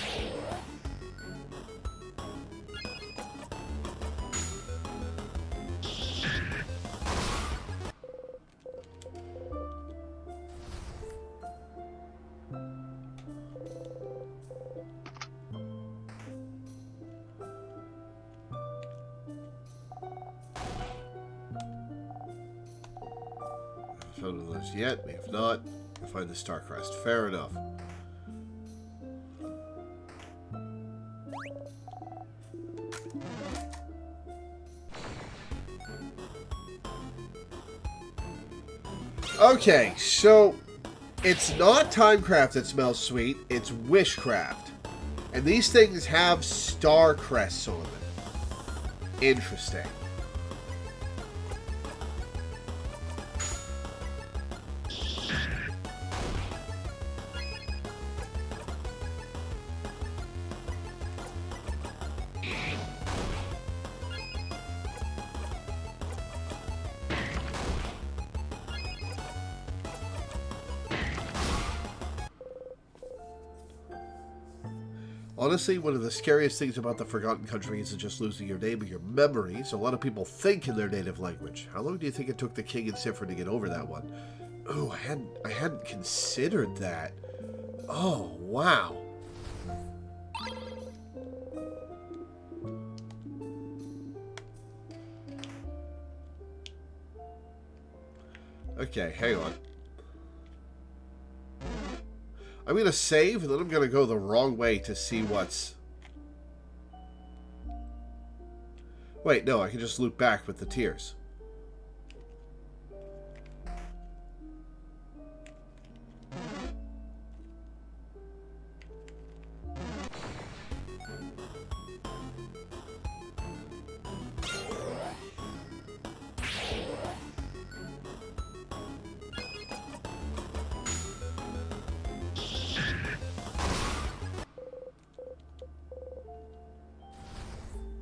Speaker 1: Found one of those yet? We have not. We'll find the Star Crest. Fair enough. Okay, so it's not Timecraft that smells sweet, it's Wishcraft. And these things have star crests on them. Interesting. Honestly, one of the scariest things about the Forgotten Country isn't just losing your name or your memories. A lot of people think in their native language. How long do you think it took the King and Cypher to get over that one? Oh, I hadn't considered that. Oh, wow. Okay, hang on. I'm going to save, and then I'm going to go the wrong way to see what's... Wait, no, I can just loop back with the tears.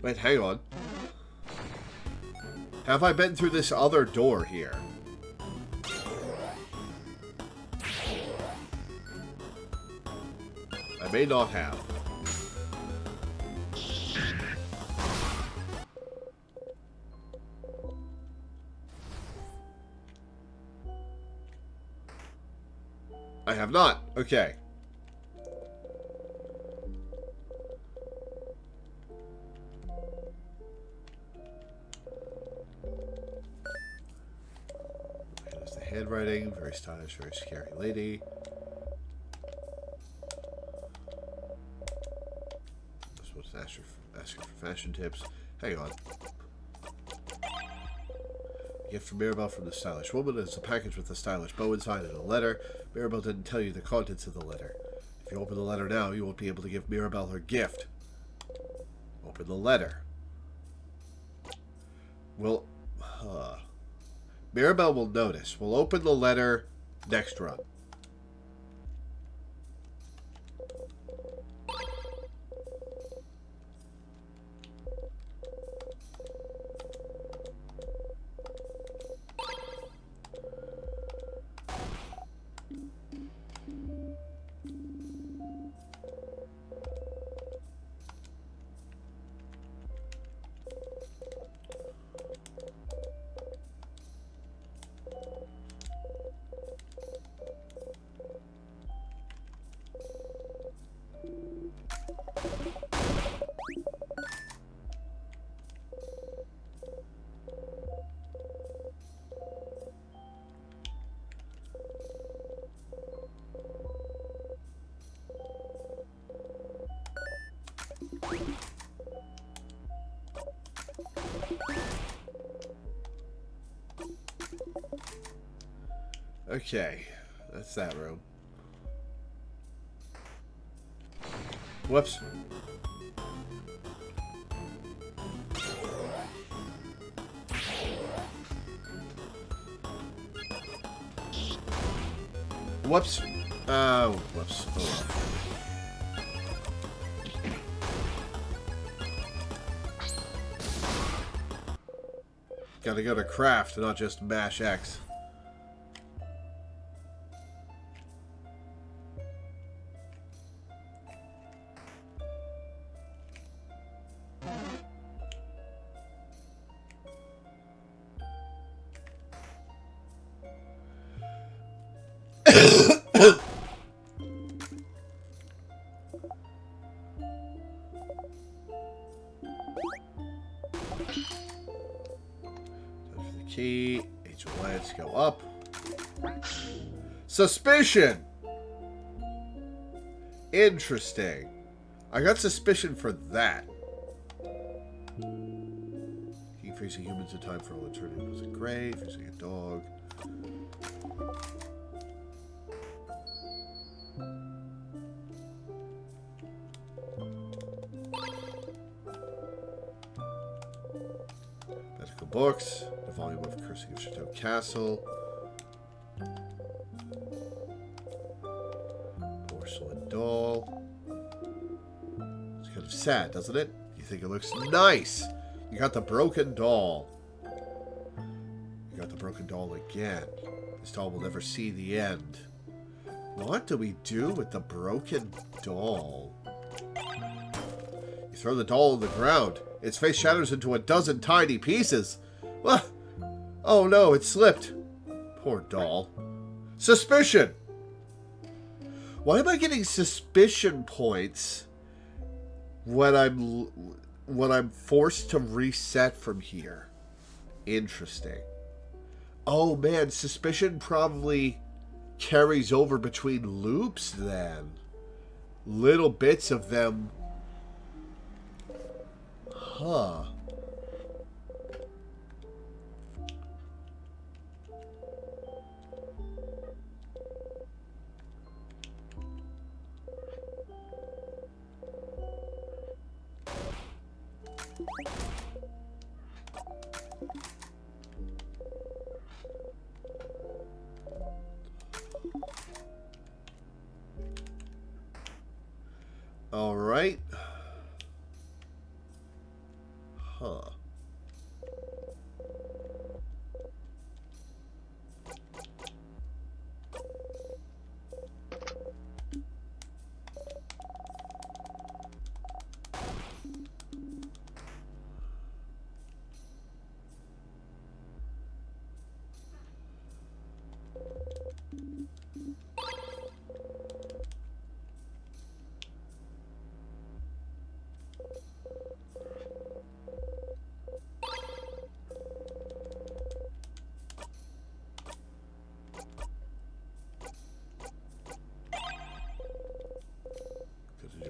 Speaker 1: Wait, hang on. Have I been through this other door here? I may not have. I have not. Okay. Handwriting, very stylish, very scary lady. I'm supposed to ask her for fashion tips. Hang on. A gift from Mirabelle from the stylish woman is a package with a stylish bow inside and a letter. Mirabelle didn't tell you the contents of the letter. If you open the letter now, you won't be able to give Mirabelle her gift. Open the letter. Well, Mirabelle will notice. We'll open the letter next run. Okay, that's that room. Whoops. Whoops. Whoops. Oh, well. Gotta go to craft, not just mash X. Key, HOS, go up. Suspicion! Interesting. I got suspicion for that. Keep freezing humans in time for all eternity. Was it great? Freezing a dog. Medical books. The volume of Cursing of Chateau Castle. Porcelain doll. It's kind of sad, doesn't it? You think it looks nice. You got the broken doll. You got the broken doll again. This doll will never see the end. What do we do with the broken doll? You throw the doll on the ground. Its face shatters into a dozen tiny pieces. What? Oh no, it slipped. Poor doll. Suspicion! Why am I getting suspicion points when I'm forced to reset from here? Interesting. Oh man, suspicion probably carries over between loops then. Little bits of them. Huh. All right. Huh.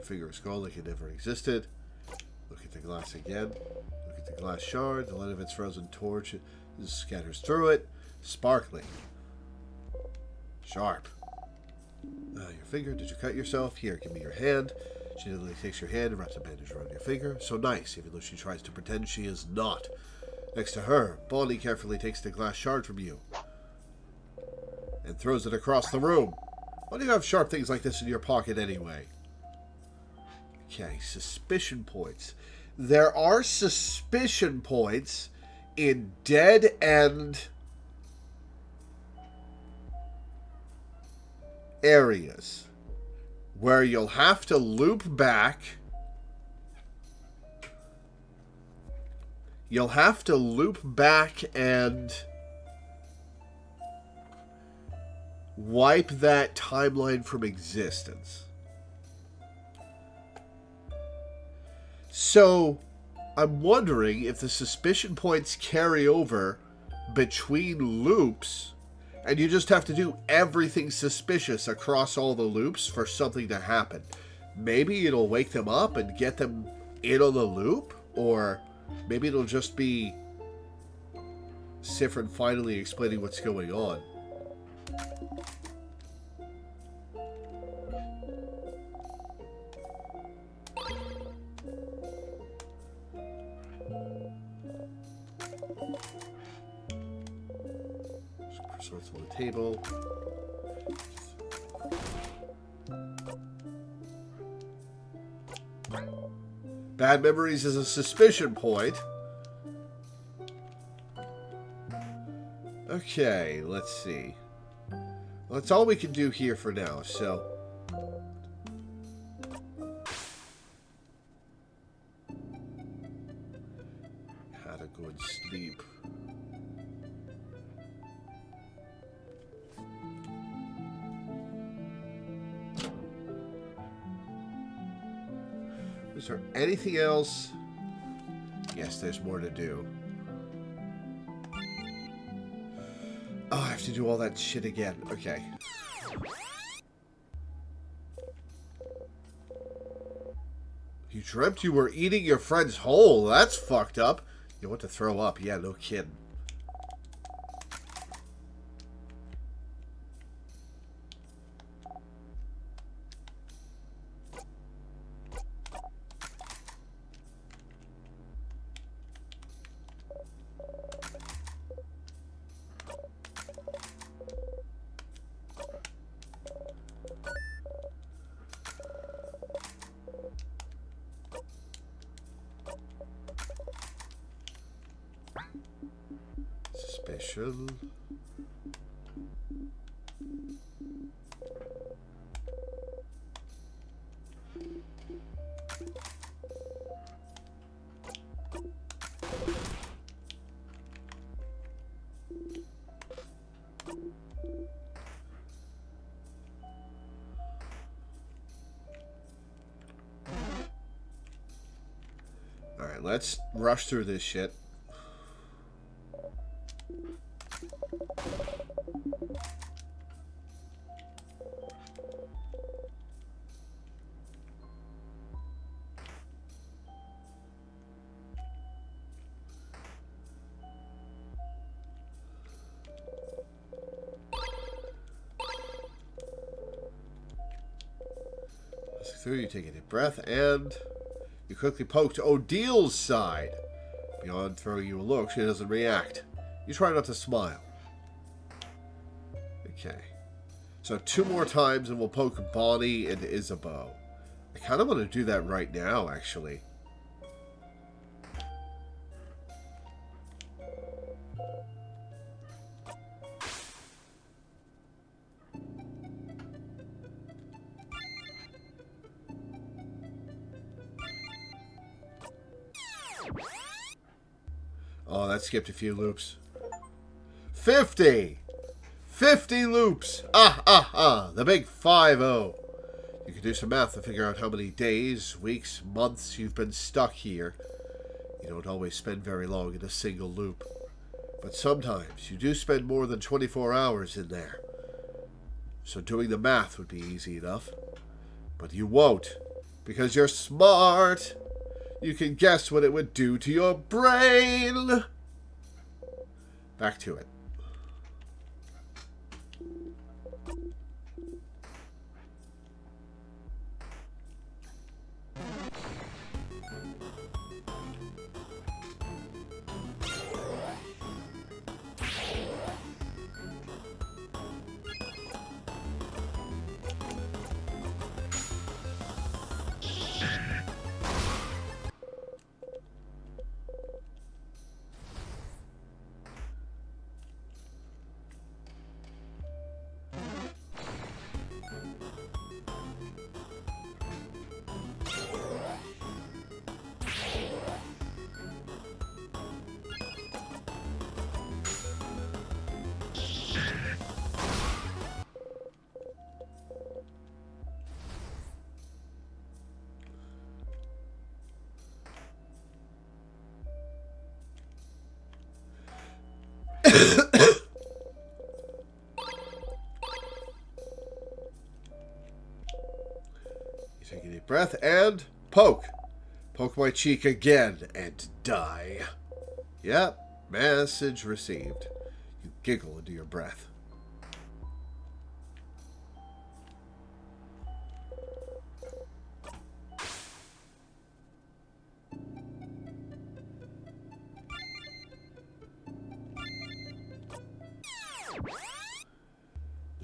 Speaker 1: Figure a skull like it never existed. Look at the glass again. Look at the glass shard. The light of its frozen torch scatters through it. Sparkling. Sharp. Your finger. Did you cut yourself? Here, give me your hand. She literally takes your hand and wraps a bandage around your finger. So nice, even though she tries to pretend she is not. Next to her, Bonnie carefully takes the glass shard from you and throws it across the room. Why do you have sharp things like this in your pocket anyway? Okay, suspicion points. There are suspicion points in dead end areas where you'll have to loop back. You'll have to loop back and wipe that timeline from existence. So, I'm wondering if the suspicion points carry over between loops, and you just have to do everything suspicious across all the loops for something to happen. Maybe it'll wake them up and get them in on the loop, or maybe it'll just be Sifrin finally explaining what's going on. Sorts on the table. Bad memories is a suspicion point. Okay, let's see. Well, that's all we can do here for now, so... Had a good sleep. Is there anything else? Yes, there's more to do. Oh, I have to do all that shit again. Okay. You dreamt you were eating your friend's whole. That's fucked up. You want to throw up. Yeah, no kidding. Suspicion. Alright, let's rush through this shit. Through, you take a deep breath, and you quickly poke to Odil's side. Beyond throwing you a look, she doesn't react. You try not to smile. Okay. So 2 more times, and we'll poke Bonnie and Isabeau. I kind of want to do that right now, actually. Oh, that skipped a few loops. 50! 50 loops! The big 5-0. You can do some math to figure out how many days, weeks, months you've been stuck here. You don't always spend very long in a single loop. But sometimes you do spend more than 24 hours in there. So doing the math would be easy enough. But you won't. Because you're smart. You can guess what it would do to your brain. Back to it. You take a deep breath and poke. Poke my cheek again and die. Yep, message received. You giggle into your breath.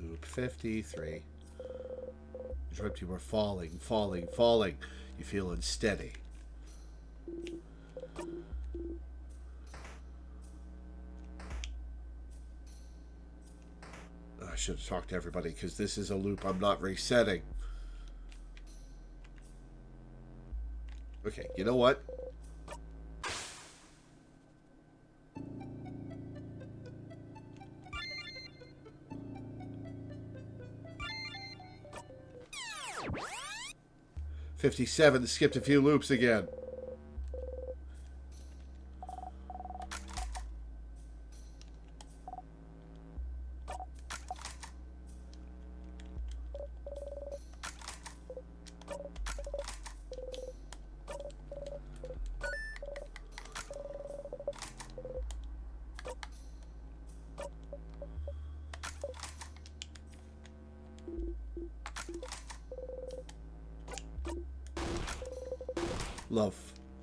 Speaker 1: Loop 53. You dreamt you were falling, falling, falling. You feel unsteady. should have talked to everybody because this is a loop I'm not resetting. Okay, you know what? $57, skipped a few loops again.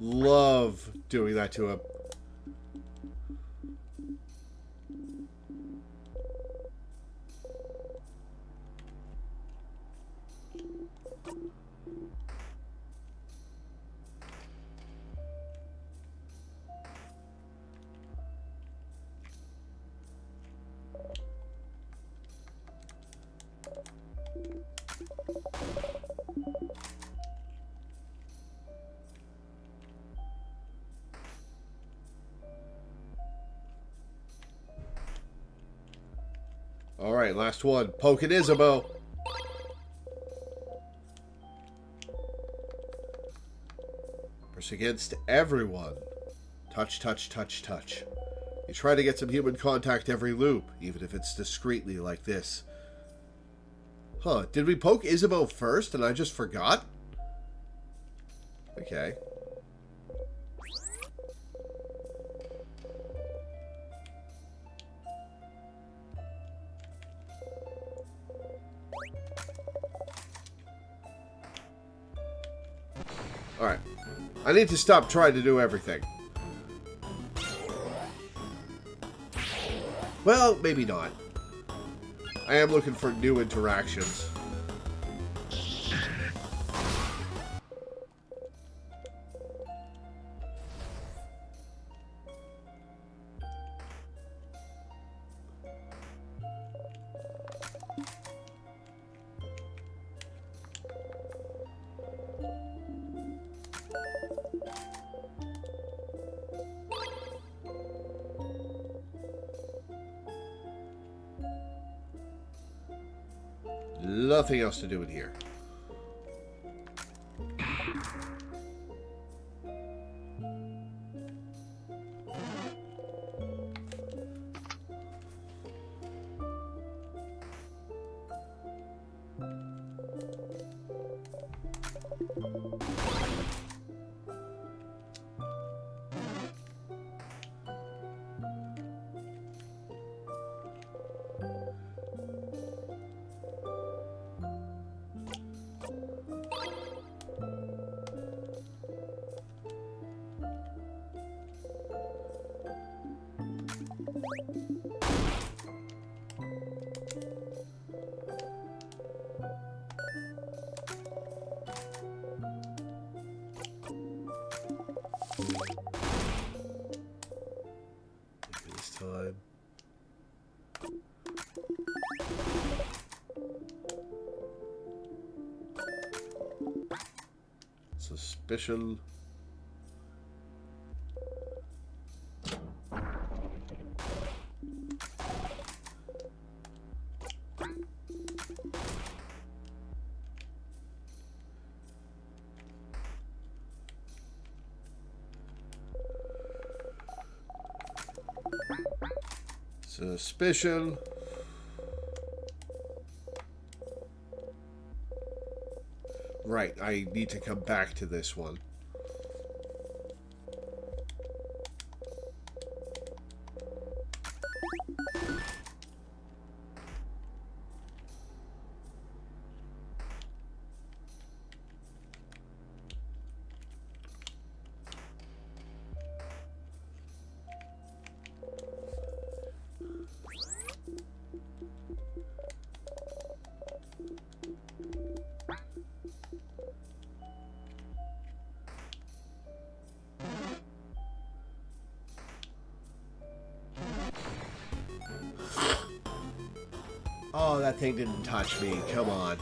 Speaker 1: Love doing that to him. Alright, last one. Poking Isabeau. Press against everyone. Touch, touch, touch, touch. You try to get some human contact every loop, even if it's discreetly like this. Huh, did we poke Isabeau first and I just forgot? Okay. Alright. I need to stop trying to do everything. Well, maybe not. I am looking for new interactions. Nothing else to do in here. This time. Suspicion. Suspicion. Right, I need to come back to this one. Oh, that thing didn't touch me. Come on.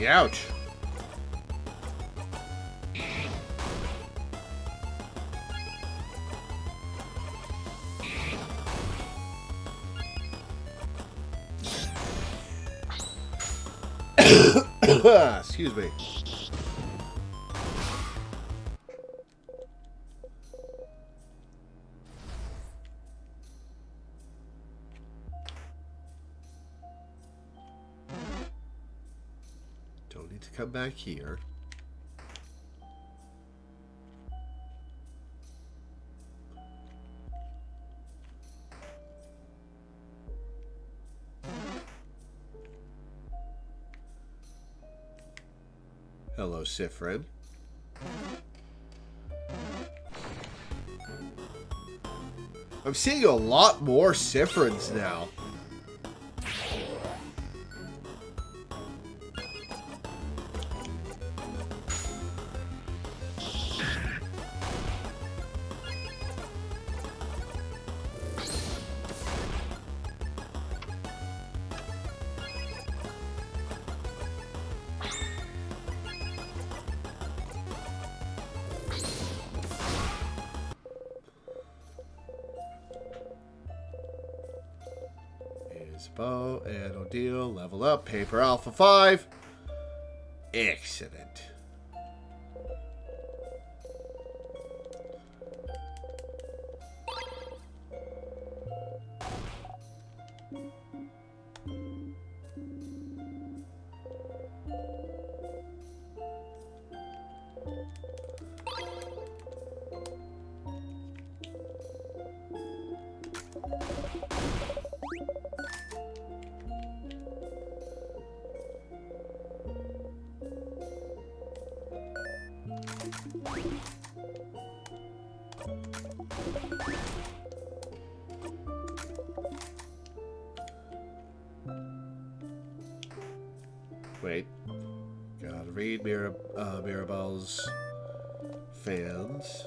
Speaker 1: Ouch. Excuse me. Don't need to come back here. Hello, Sifrin. I'm seeing a lot more Sifrins now. Bow and Odile, level up. Paper Alpha 5. Excellent. Wait. Gotta read Mirabelle's fans.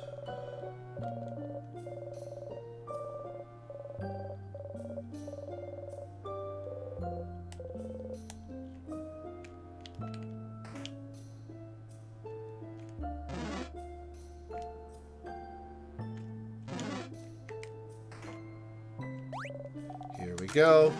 Speaker 1: Here we go.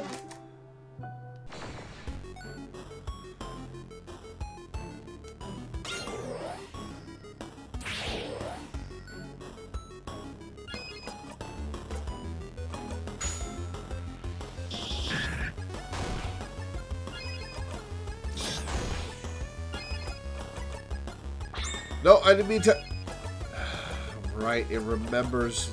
Speaker 1: No, I didn't mean to. Right, it remembers.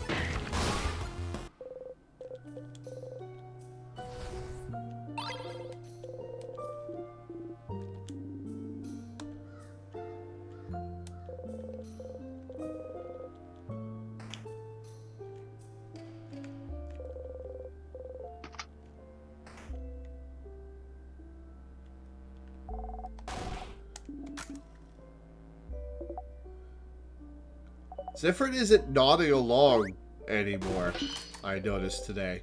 Speaker 1: Zifrin isn't nodding along anymore, I noticed today.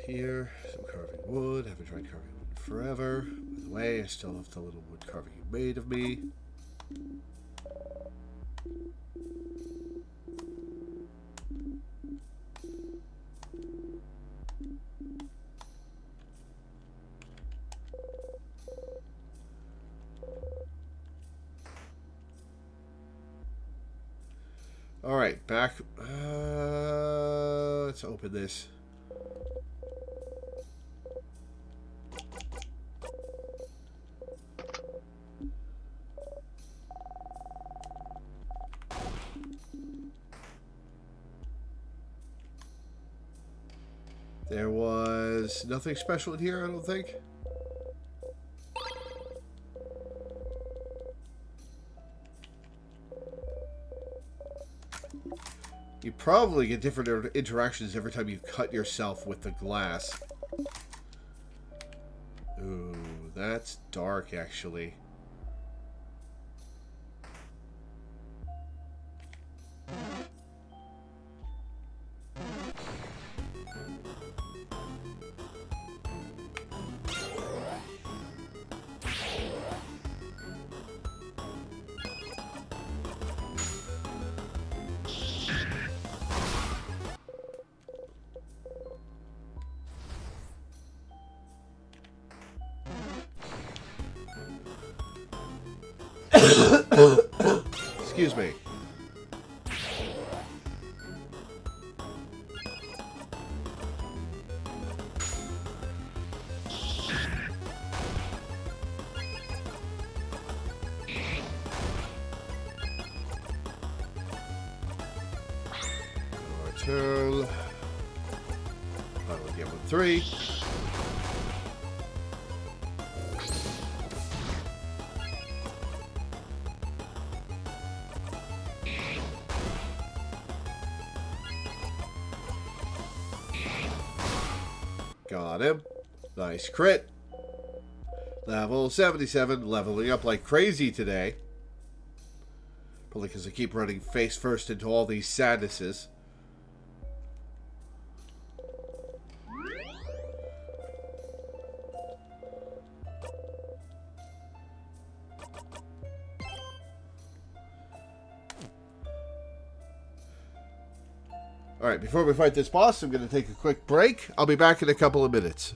Speaker 1: here. Some carving wood. I haven't tried carving wood in forever. By the way, I still have the little wood carving you made of me. Alright, back. Let's open this. There was nothing special in here, I don't think. You probably get different interactions every time you cut yourself with the glass. Ooh, that's dark, actually. Excuse me. Our turn. I will get 1-3. Got him. Nice crit. Level 77. Leveling up like crazy today. Probably because I keep running face first into all these sadnesses. Alright, before we fight this boss, I'm going to take a quick break. I'll be back in a couple of minutes.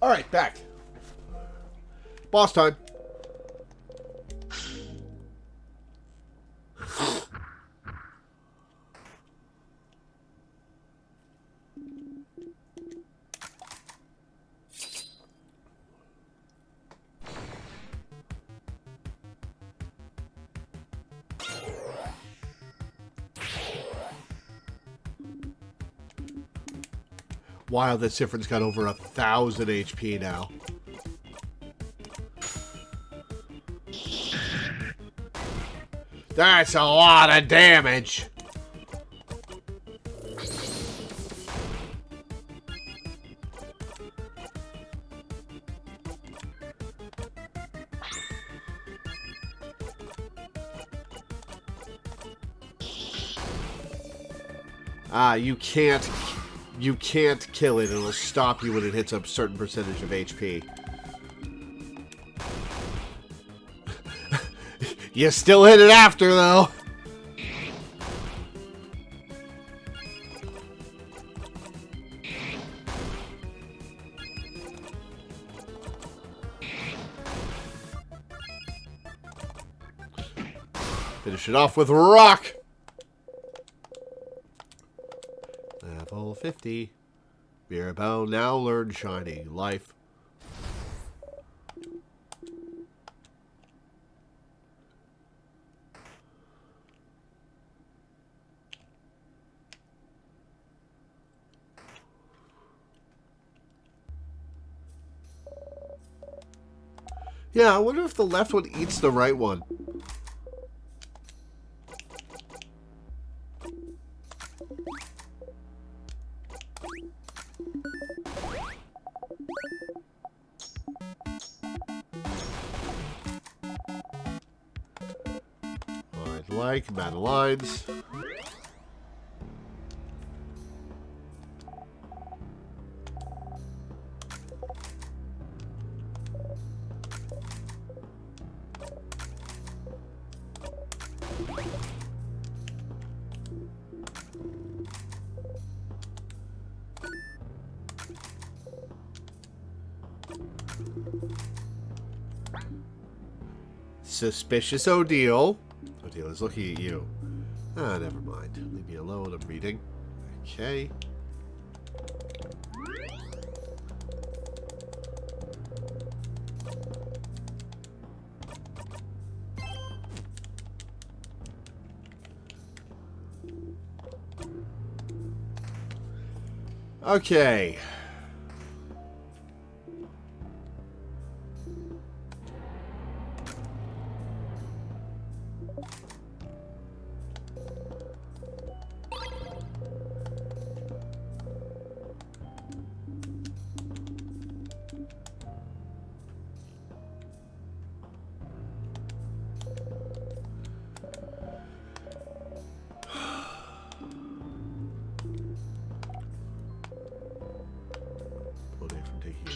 Speaker 1: Alright, back. Boss time. Wow, that Sifrin's got over 1,000 HP now. That's a lot of damage. You can't kill it. It'll stop you when it hits a certain percentage of HP. You still hit it after, though. Finish it off with rock. Level 50. Mirabelle now learn shiny life. Yeah, I wonder if the left one eats the right one. I'd like Madeline's. Suspicious Odile. Odile is looking at you. Ah, never mind. Leave me alone. I'm reading. Okay. Okay.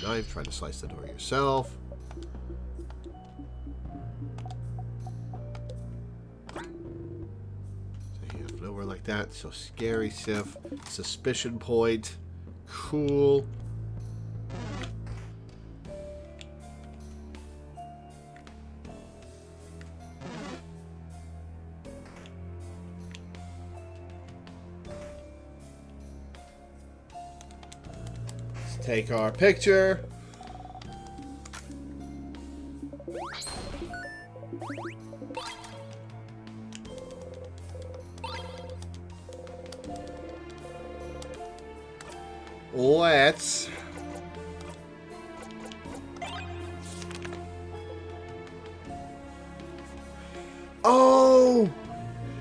Speaker 1: Knife, try to slice the door yourself. Stay nowhere like that. So scary, Sif. Suspicion point. Cool. Take our picture. Let's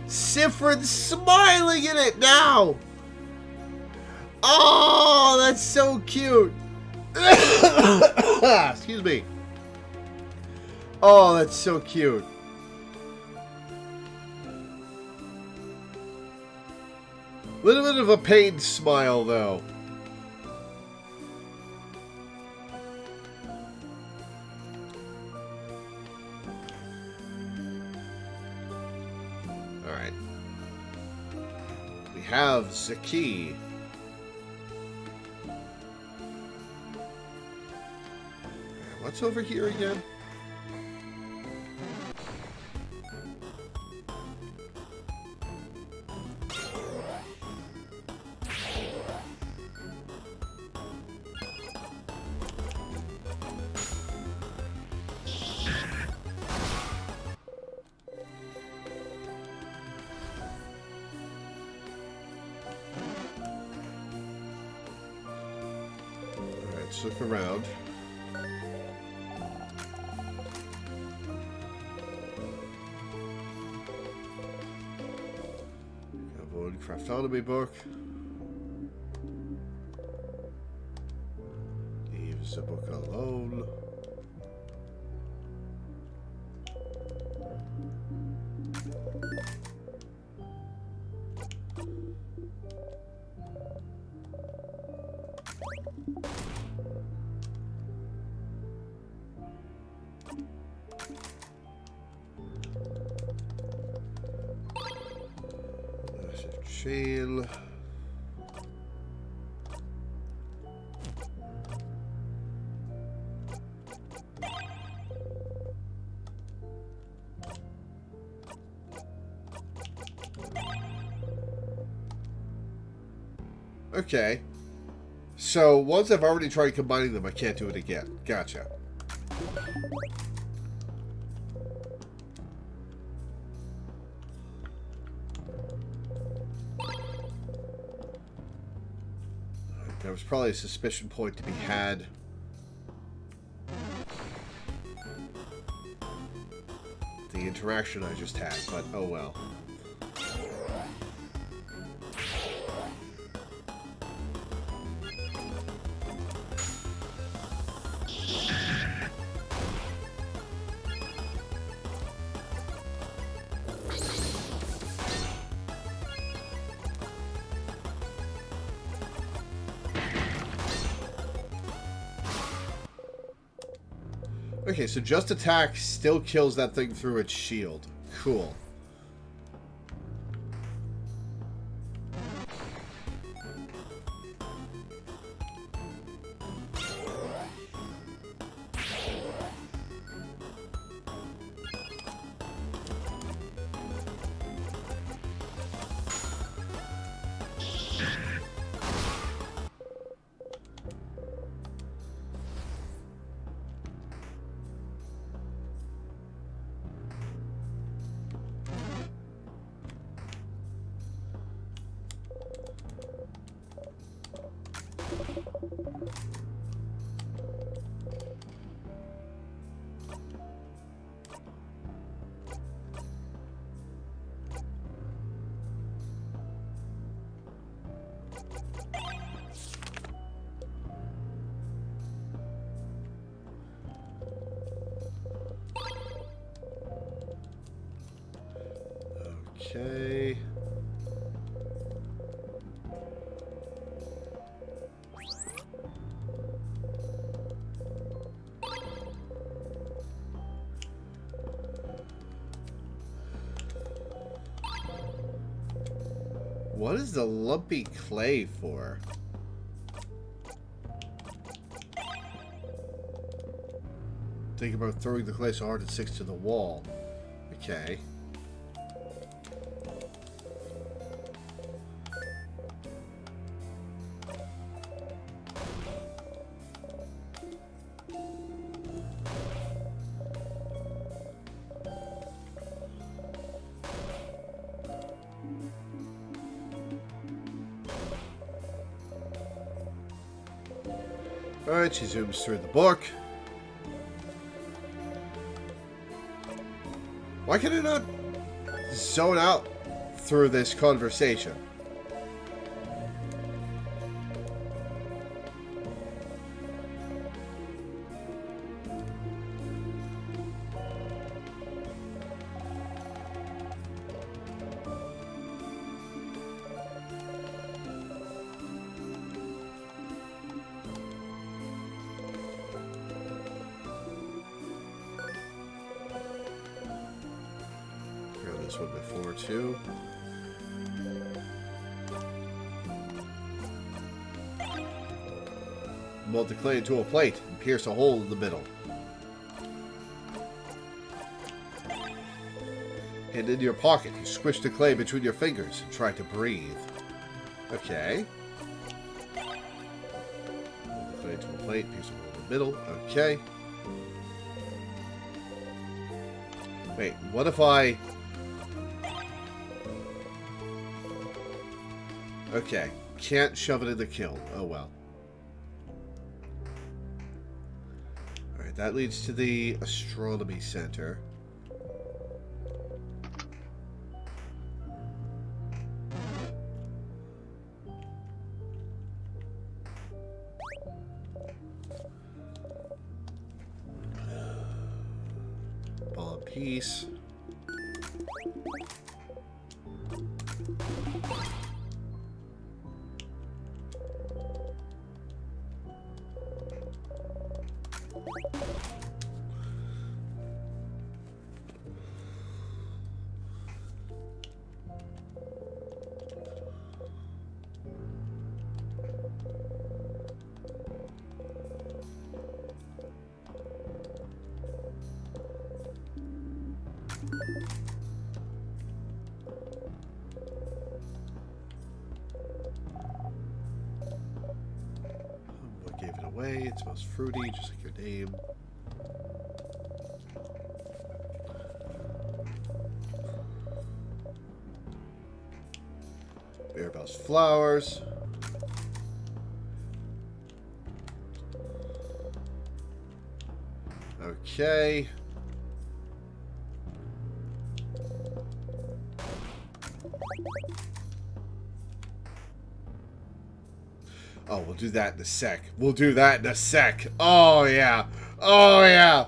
Speaker 1: Sifrin's smiling in it now. Oh, that's so cute. Excuse me. Oh, that's so cute. Little bit of a pained smile, though. Alright. We have the key. What's over here again? Let's look around. Avoid craftonomy book. Leaves the book alone. Chain. Okay. So, once I've already tried combining them, I can't do it again. Gotcha. There was probably a suspicion point to be had. The interaction I just had, but oh well. Okay, so just attack still kills that thing through its shield. Cool. Okay. What is the lumpy clay for? Think about throwing the clay so hard it sticks to the wall. Okay. Alright, she zooms through the book. Why can I not zone out through this conversation? This one before too. Mold the clay into a plate and pierce a hole in the middle. And in your pocket, you squish the clay between your fingers and try to breathe. Okay. Move the clay into a plate, piece of wood in the middle. Okay. Wait, what if I... Okay, can't shove it in the kiln. Oh well. Alright, that leads to the astronomy center. Ball and piece. What gave it away? It smells fruity, just like your name. Mirabelle's flowers. Okay. Oh, we'll do that in a sec. We'll do that in a sec. Oh, yeah. Oh, yeah.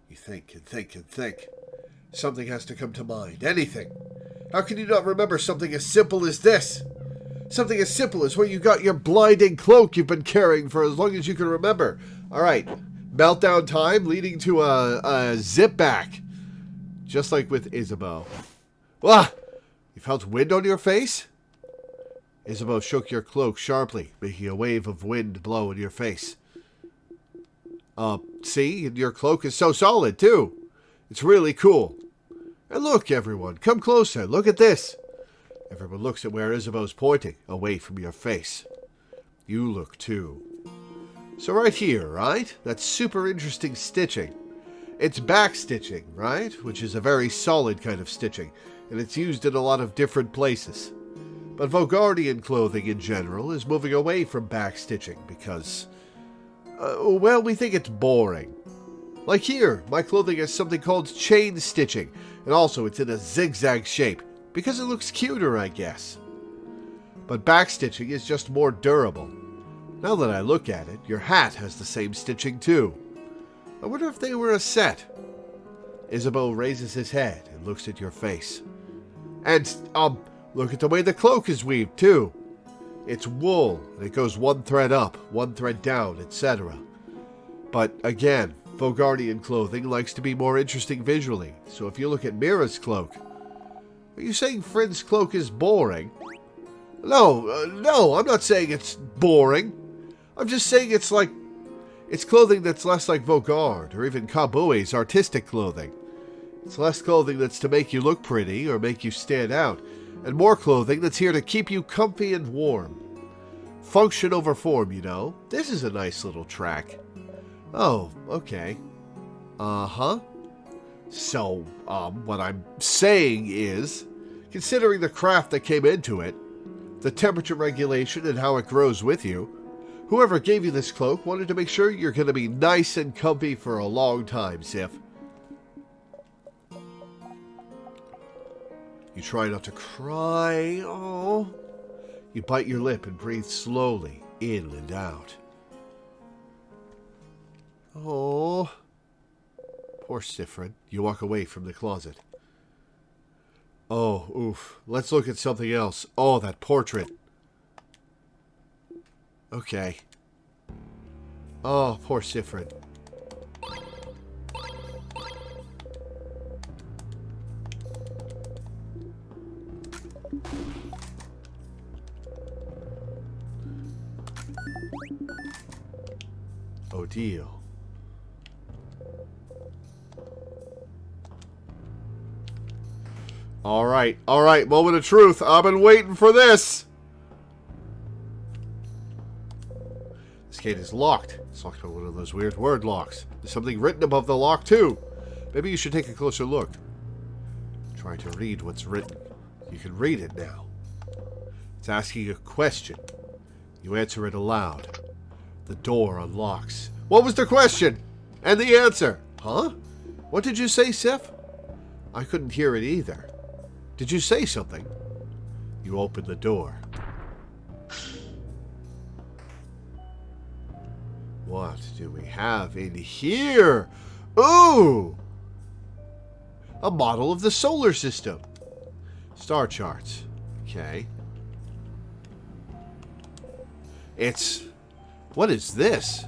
Speaker 1: You think, and think, and think. Something has to come to mind. Anything. How can you not remember something as simple as this? Something as simple as where you got your blinding cloak you've been carrying for as long as you can remember. Alright. Meltdown time leading to a zip back. Just like with Isabeau. Ah! You felt wind on your face? Isabeau shook your cloak sharply, making a wave of wind blow in your face. See? Your cloak is so solid, too. It's really cool. And look, everyone, come closer. Look at this. Everyone looks at where Isabeau's pointing, away from your face. You look, too. So right here, right? That's super interesting stitching. It's back stitching, right? Which is a very solid kind of stitching, and it's used in a lot of different places. But Vogardian clothing in general is moving away from back stitching because... well, we think it's boring. Like here, my clothing has something called chain stitching, and also it's in a zigzag shape, because it looks cuter, I guess. But back stitching is just more durable. Now that I look at it, your hat has the same stitching too. I wonder if they were a set. Isabeau raises his head and looks at your face. And, look at the way the cloak is weaved too. It's wool, and it goes one thread up, one thread down, etc. But, again, Vogardian clothing likes to be more interesting visually, so if you look at Mira's cloak... Are you saying Frinn's cloak is boring? No, I'm not saying it's boring. I'm just saying it's like... It's clothing that's less like Vogard, or even Kabue's artistic clothing. It's less clothing that's to make you look pretty, or make you stand out, and more clothing that's here to keep you comfy and warm. Function over form, you know. This is a nice little track. Oh, okay. Uh-huh. So, what I'm saying is, considering the craft that came into it, the temperature regulation and how it grows with you, whoever gave you this cloak wanted to make sure you're going to be nice and comfy for a long time, Sif. You try not to cry. Oh. You bite your lip and breathe slowly in and out. Oh. Poor Sifrin. You walk away from the closet. Oh, oof. Let's look at something else. Oh, that portrait. Okay. Oh, poor Sifrin. Deal. All right, moment of truth. I've been waiting for this. This gate is locked. It's locked by one of those weird word locks. There's something written above the lock, too. Maybe you should take a closer look. Try to read what's written. You can read it now. It's asking a question. You answer it aloud. The door unlocks. What was the question? And the answer? Huh? What did you say, Sif? I couldn't hear it either. Did you say something? You opened the door. What do we have in here? Ooh! A model of the solar system. Star charts. Okay. What is this?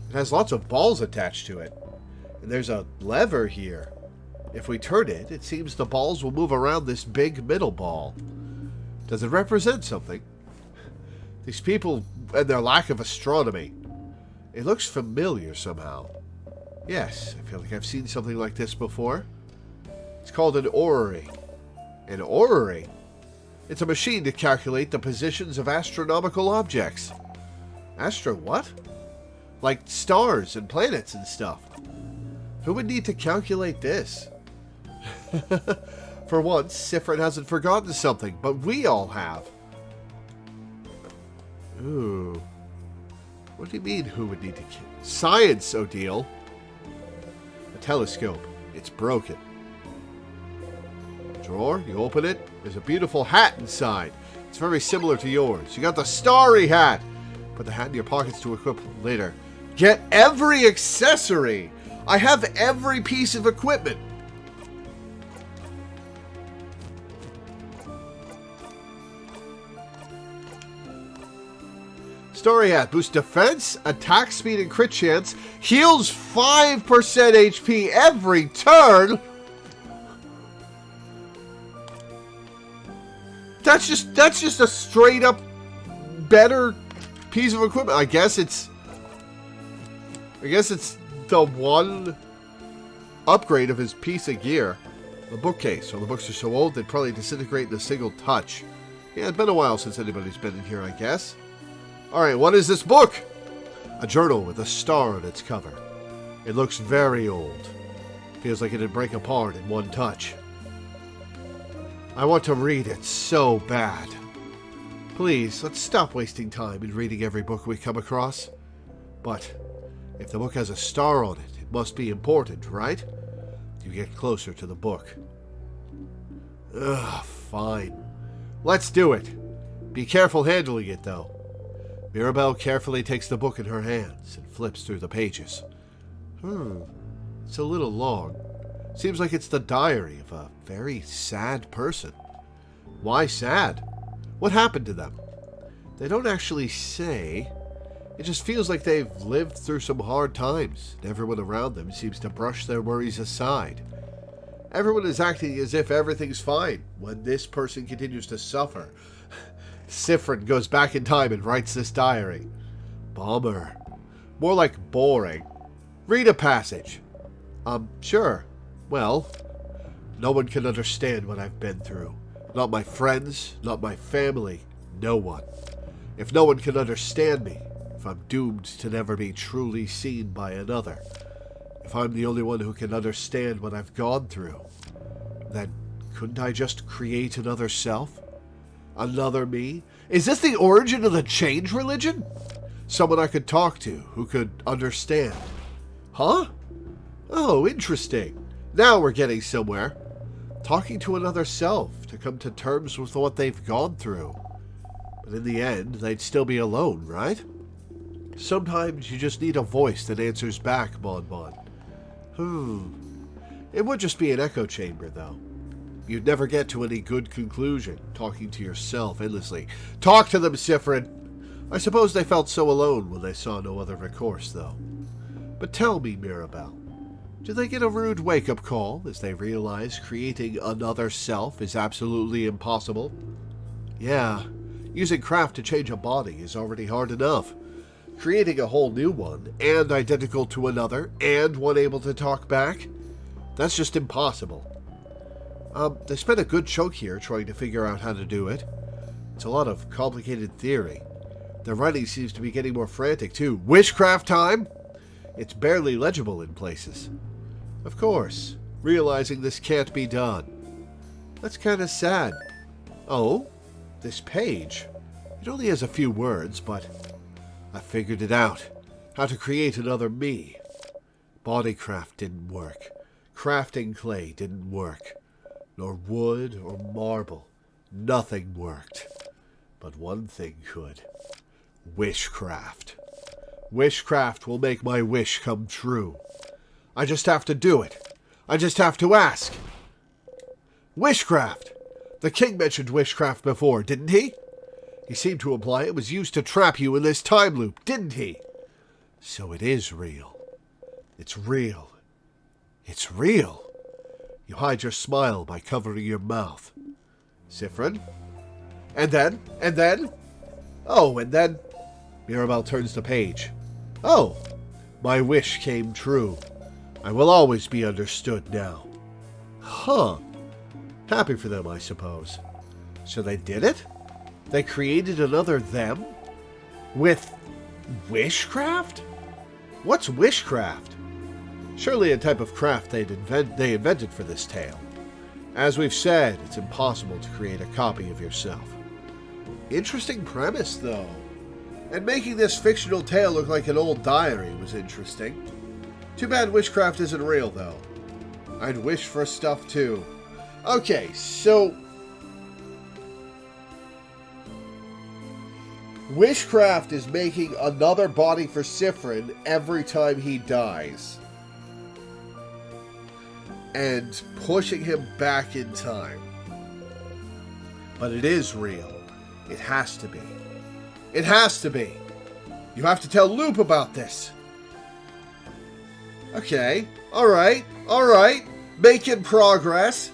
Speaker 1: It has lots of balls attached to it. And there's a lever here. If we turn it, it seems the balls will move around this big middle ball. Does it represent something? These people and their lack of astronomy. It looks familiar somehow. Yes, I feel like I've seen something like this before. It's called an orrery. An orrery? It's a machine to calculate the positions of astronomical objects. Astro what? Like stars and planets and stuff. Who would need to calculate this? For once, Sifrin hasn't forgotten something, but we all have. Ooh. What do you mean, who would need to... Science, Odile. A telescope. It's broken. Drawer, you open it. There's a beautiful hat inside. It's very similar to yours. You got the starry hat. Put the hat in your pockets to equip later. Get every accessory. I have every piece of equipment. Story hat boosts defense, attack speed, and crit chance. Heals 5% HP every turn. That's just a straight up better piece of equipment. I guess it's the one upgrade of his piece of gear. The bookcase. Well, the books are so old they'd probably disintegrate in a single touch. Yeah, it's been a while since anybody's been in here, I guess. Alright, what is this book? A journal with a star on its cover. It looks very old. Feels like it'd break apart in one touch. I want to read it so bad. Please, let's stop wasting time in reading every book we come across. But if the book has a star on it, it must be important, right? You get closer to the book. Ugh, fine. Let's do it. Be careful handling it, though. Mirabelle carefully takes the book in her hands and flips through the pages. It's a little long. Seems like it's the diary of a very sad person. Why sad? What happened to them? They don't actually say. It just feels like they've lived through some hard times, and everyone around them seems to brush their worries aside. Everyone is acting as if everything's fine when this person continues to suffer. Sifrin goes back in time and writes this diary. Bummer. More like boring. Read a passage. Sure. Well, no one can understand what I've been through. Not my friends, not my family, no one. If no one can understand me, if I'm doomed to never be truly seen by another, if I'm the only one who can understand what I've gone through, then couldn't I just create another self? Another me? Is this the origin of the change religion? Someone I could talk to, who could understand. Huh? Oh, interesting. Now we're getting somewhere. Talking to another self to come to terms with what they've gone through. But in the end, they'd still be alone, right? Sometimes you just need a voice that answers back, Bon Bon. It would just be an echo chamber, though. You'd never get to any good conclusion, talking to yourself endlessly. Talk to them, Sifrin! I suppose they felt so alone when they saw no other recourse, though. But tell me, Mirabelle, do they get a rude wake-up call as they realize creating another self is absolutely impossible? Yeah, using craft to change a body is already hard enough. Creating a whole new one, and identical to another, and one able to talk back? That's just impossible. They spent a good chunk here trying to figure out how to do it. It's a lot of complicated theory. Their writing seems to be getting more frantic, too. Wishcraft time? It's barely legible in places. Of course, realizing this can't be done. That's kind of sad. Oh, this page. It only has a few words, but I figured it out. How to create another me. Bodycraft didn't work. Crafting clay didn't work. Nor wood or marble. Nothing worked. But one thing could. Wishcraft. Wishcraft will make my wish come true. I just have to do it. I just have to ask. Wishcraft! The king mentioned wishcraft before, didn't he? He seemed to imply it was used to trap you in this time loop, didn't he? So it is real. It's real. It's real. You hide your smile by covering your mouth. Siffrin? And then? Oh, and then... Mirabelle turns the page. Oh, my wish came true. I will always be understood now. Huh. Happy for them, I suppose. So they did it? They created another them? With wishcraft? What's wishcraft? Surely a type of craft they invented for this tale. As we've said, it's impossible to create a copy of yourself. Interesting premise, though. And making this fictional tale look like an old diary was interesting. Too bad wishcraft isn't real, though. I'd wish for stuff, too. Okay, so... Wishcraft is making another body for Siffrin every time he dies. And pushing him back in time. But it is real. It has to be. It has to be. You have to tell Loop about this. Okay. Alright. Alright. Making progress.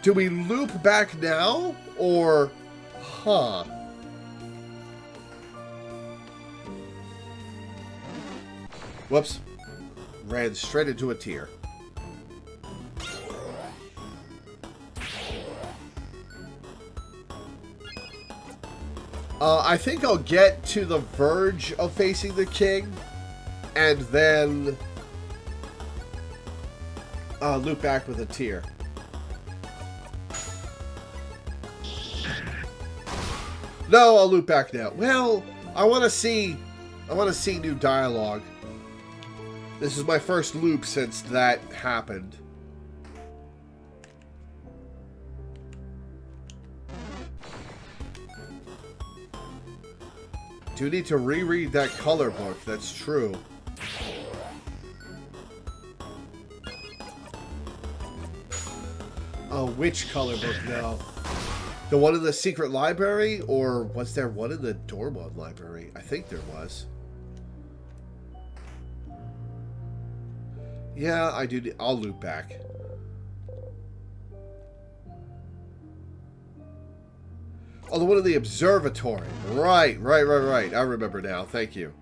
Speaker 1: Do we loop back now? Or... Huh. Whoops. Ran straight into a tear. I think I'll get to the verge of facing the king, and then loop back with a tear. No, I'll loop back now. Well, I want to see new dialogue. This is my first loop since that happened. Do need to reread that color book, that's true. Oh, which color book now? The one in the secret library? Or was there one in the Dormont library? I think there was. Yeah, I do. I'll loop back. Oh, the one in the observatory. Right. I remember now. Thank you.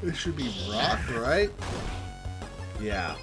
Speaker 1: This should be rock, right? Yeah.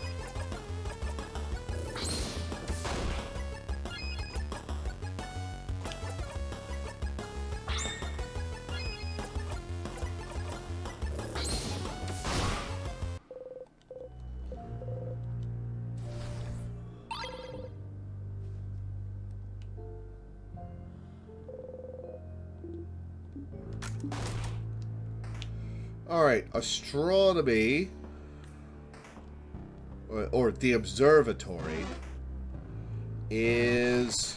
Speaker 1: Alright, astronomy, or the observatory. is...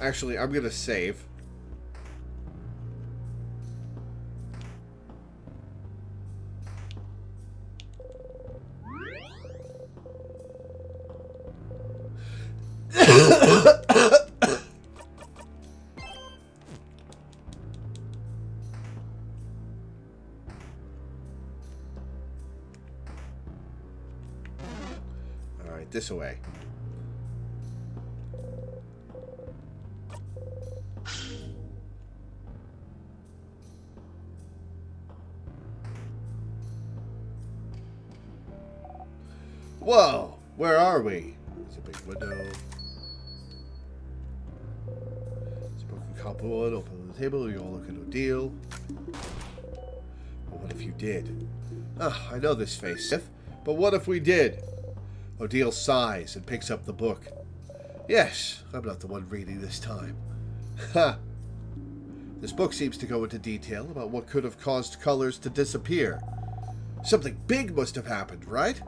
Speaker 1: Actually, I'm going to save. All right, this way. Whoa! Where are we? There's a big window. It's a broken cupboard. Open the table. You all look at Odile. But what if you did? Ah, I know this face, Sif. But what if we did? Odile sighs and picks up the book. Yes, I'm not the one reading this time. Ha! This book seems to go into detail about what could have caused colors to disappear. Something big must have happened, right?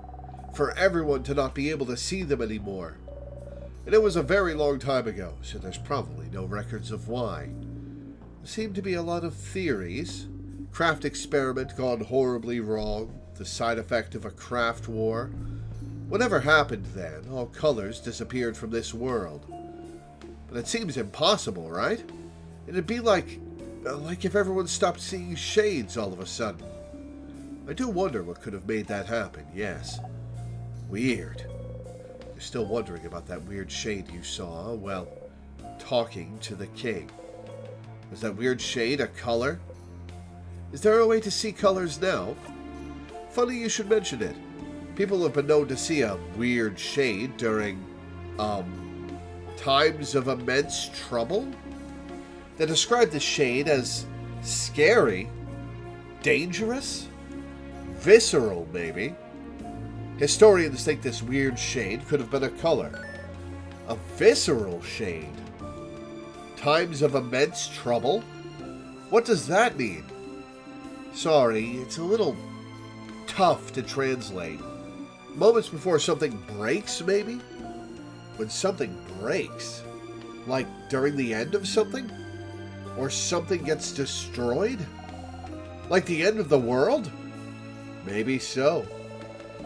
Speaker 1: For everyone to not be able to see them anymore. And it was a very long time ago, so there's probably no records of why. There seem to be a lot of theories. Craft experiment gone horribly wrong, the side effect of a craft war. Whatever happened then, all colors disappeared from this world. But it seems impossible, right? It'd be like if everyone stopped seeing shades all of a sudden. I do wonder what could have made that happen, yes. Weird. You're still wondering about that weird shade you saw, well, talking to the king. Was that weird shade a color? Is there a way to see colors now? Funny you should mention it. People have been known to see a weird shade during, times of immense trouble? They describe the shade as scary, dangerous, visceral, maybe. Historians think this weird shade could have been a color. A visceral shade. Times of immense trouble? What does that mean? Sorry, it's a little tough to translate. Moments before something breaks, maybe? When something breaks? Like during the end of something? Or something gets destroyed? Like the end of the world? Maybe so.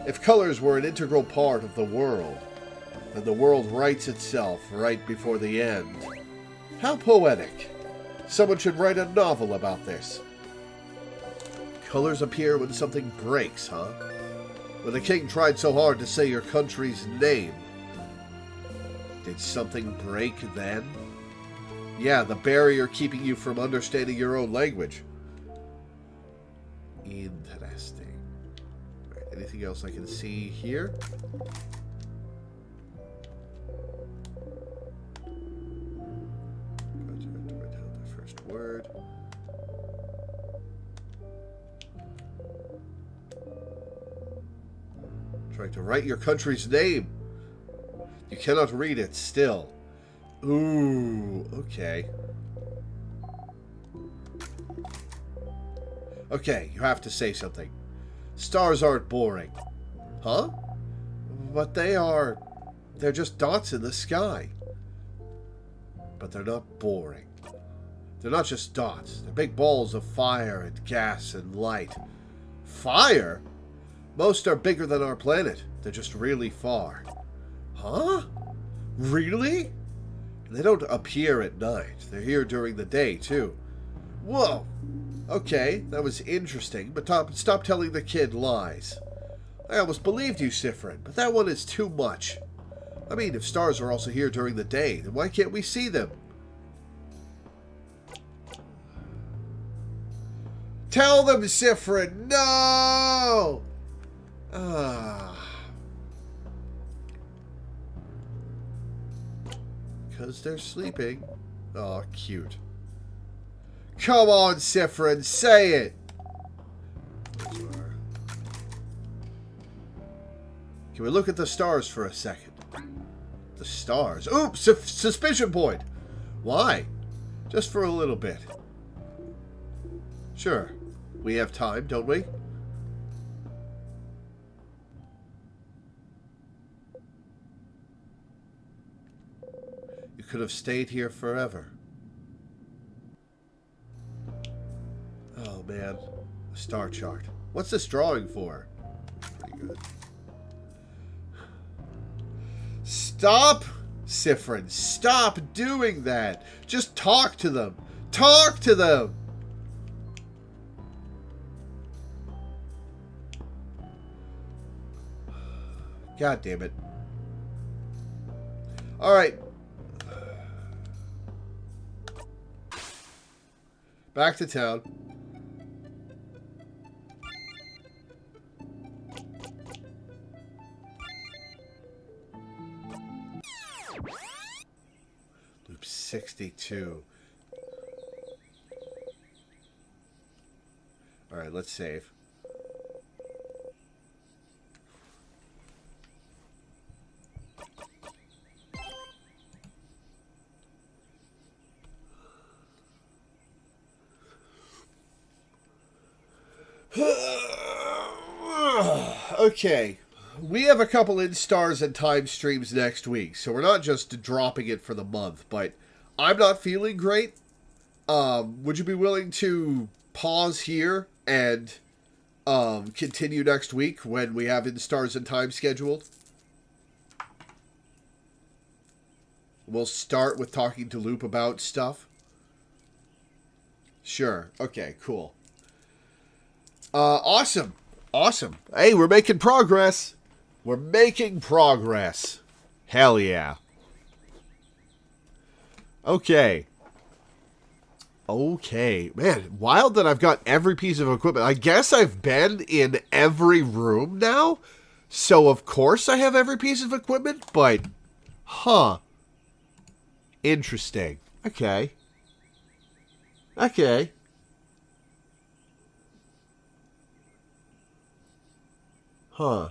Speaker 1: If colors were an integral part of the world, then the world writes itself right before the end. How poetic. Someone should write a novel about this. Colors appear when something breaks, huh? When the king tried so hard to say your country's name. Did something break then? Yeah, the barrier keeping you from understanding your own language. Interesting. Right, anything else I can see here? Write down the first word. Trying to write your country's name. You cannot read it still. Ooh, okay. Okay, you have to say something. Stars aren't boring. Huh? But they are... They're just dots in the sky. But they're not boring. They're not just dots. They're big balls of fire and gas and light. Fire? Most are bigger than our planet. They're just really far. Huh? Really? They don't appear at night. They're here during the day, too. Whoa! Okay, that was interesting, but stop telling the kid lies. I almost believed you, Sifrin, but that one is too much. I mean, if stars are also here during the day, then why can't we see them? Tell them, Sifrin! No! Because they're sleeping. Aw, cute. Come on, Sifrin, say it! Can we look at the stars for a second? The stars. Oops, suspicion point. Why? Just for a little bit. Sure. We have time, don't we? You could have stayed here forever. Oh, man. A star chart. What's this drawing for? Pretty good. Stop, Sifrin. Stop doing that. Just talk to them. Talk to them. God damn it. All right. Back to town. Loop 62. All right, let's save. Okay, we have a couple in-stars and time streams next week, so we're not just dropping it for the month, but I'm not feeling great. Would you be willing to pause here and continue next week when we have in-stars and time scheduled? We'll start with talking to Loop about stuff. Sure. Okay, cool. Awesome. Awesome. Hey, we're making progress. We're making progress. Hell yeah. Okay. Okay. Man, wild that I've got every piece of equipment. I guess I've been in every room now. So, of course, I have every piece of equipment. But, huh. Interesting. Okay. Okay. Huh.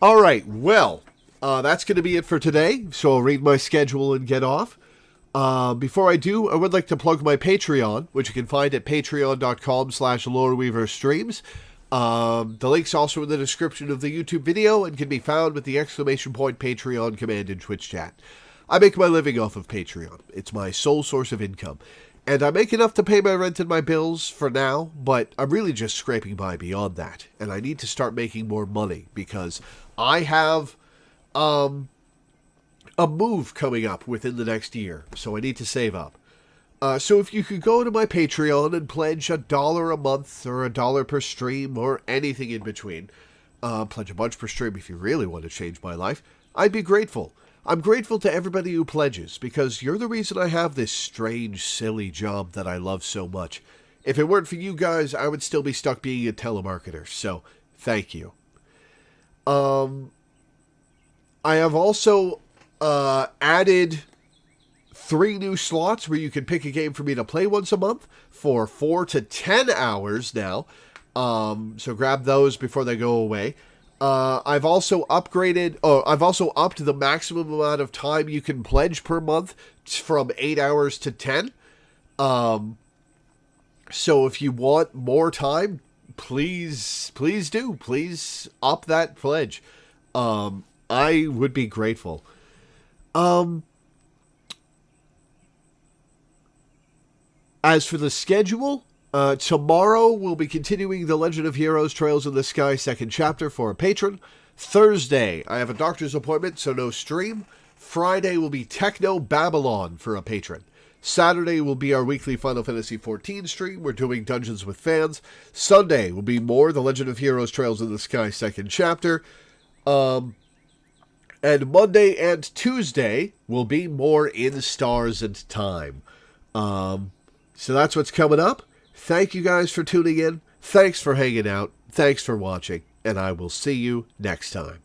Speaker 1: All right, well, that's going to be it for today, so I'll read my schedule and get off. Before I do, I would like to plug my Patreon, which you can find at patreon.com/LoreweaverStreams. The link's also in the description of the YouTube video and can be found with the ! Patreon command in Twitch chat. I make my living off of Patreon. It's my sole source of income. And I make enough to pay my rent and my bills for now, but I'm really just scraping by beyond that. And I need to start making more money because I have a move coming up within the next year. So I need to save up. So if you could go to my Patreon and pledge $1 a month or $1 per stream or anything in between, pledge a bunch per stream if you really want to change my life, I'd be grateful. I'm grateful to everybody who pledges, because you're the reason I have this strange, silly job that I love so much. If it weren't for you guys, I would still be stuck being a telemarketer, so thank you. I have also added 3 new slots where you can pick a game for me to play once a month for 4 to 10 hours now, so grab those before they go away. I've also upgraded, I've also upped the maximum amount of time you can pledge per month from 8 hours to 10. So if you want more time, please do. Please up that pledge. I would be grateful. As for the schedule, tomorrow we'll be continuing The Legend of Heroes Trails in the Sky second chapter for a patron. Thursday, I have a doctor's appointment, so no stream. Friday will be Techno Babylon for a patron. Saturday will be our weekly Final Fantasy XIV stream. We're doing Dungeons with Fans. Sunday will be more The Legend of Heroes Trails in the Sky second chapter. And Monday and Tuesday will be more In Stars and Time. So that's what's coming up. Thank you guys for tuning in. Thanks for hanging out. Thanks for watching. And I will see you next time.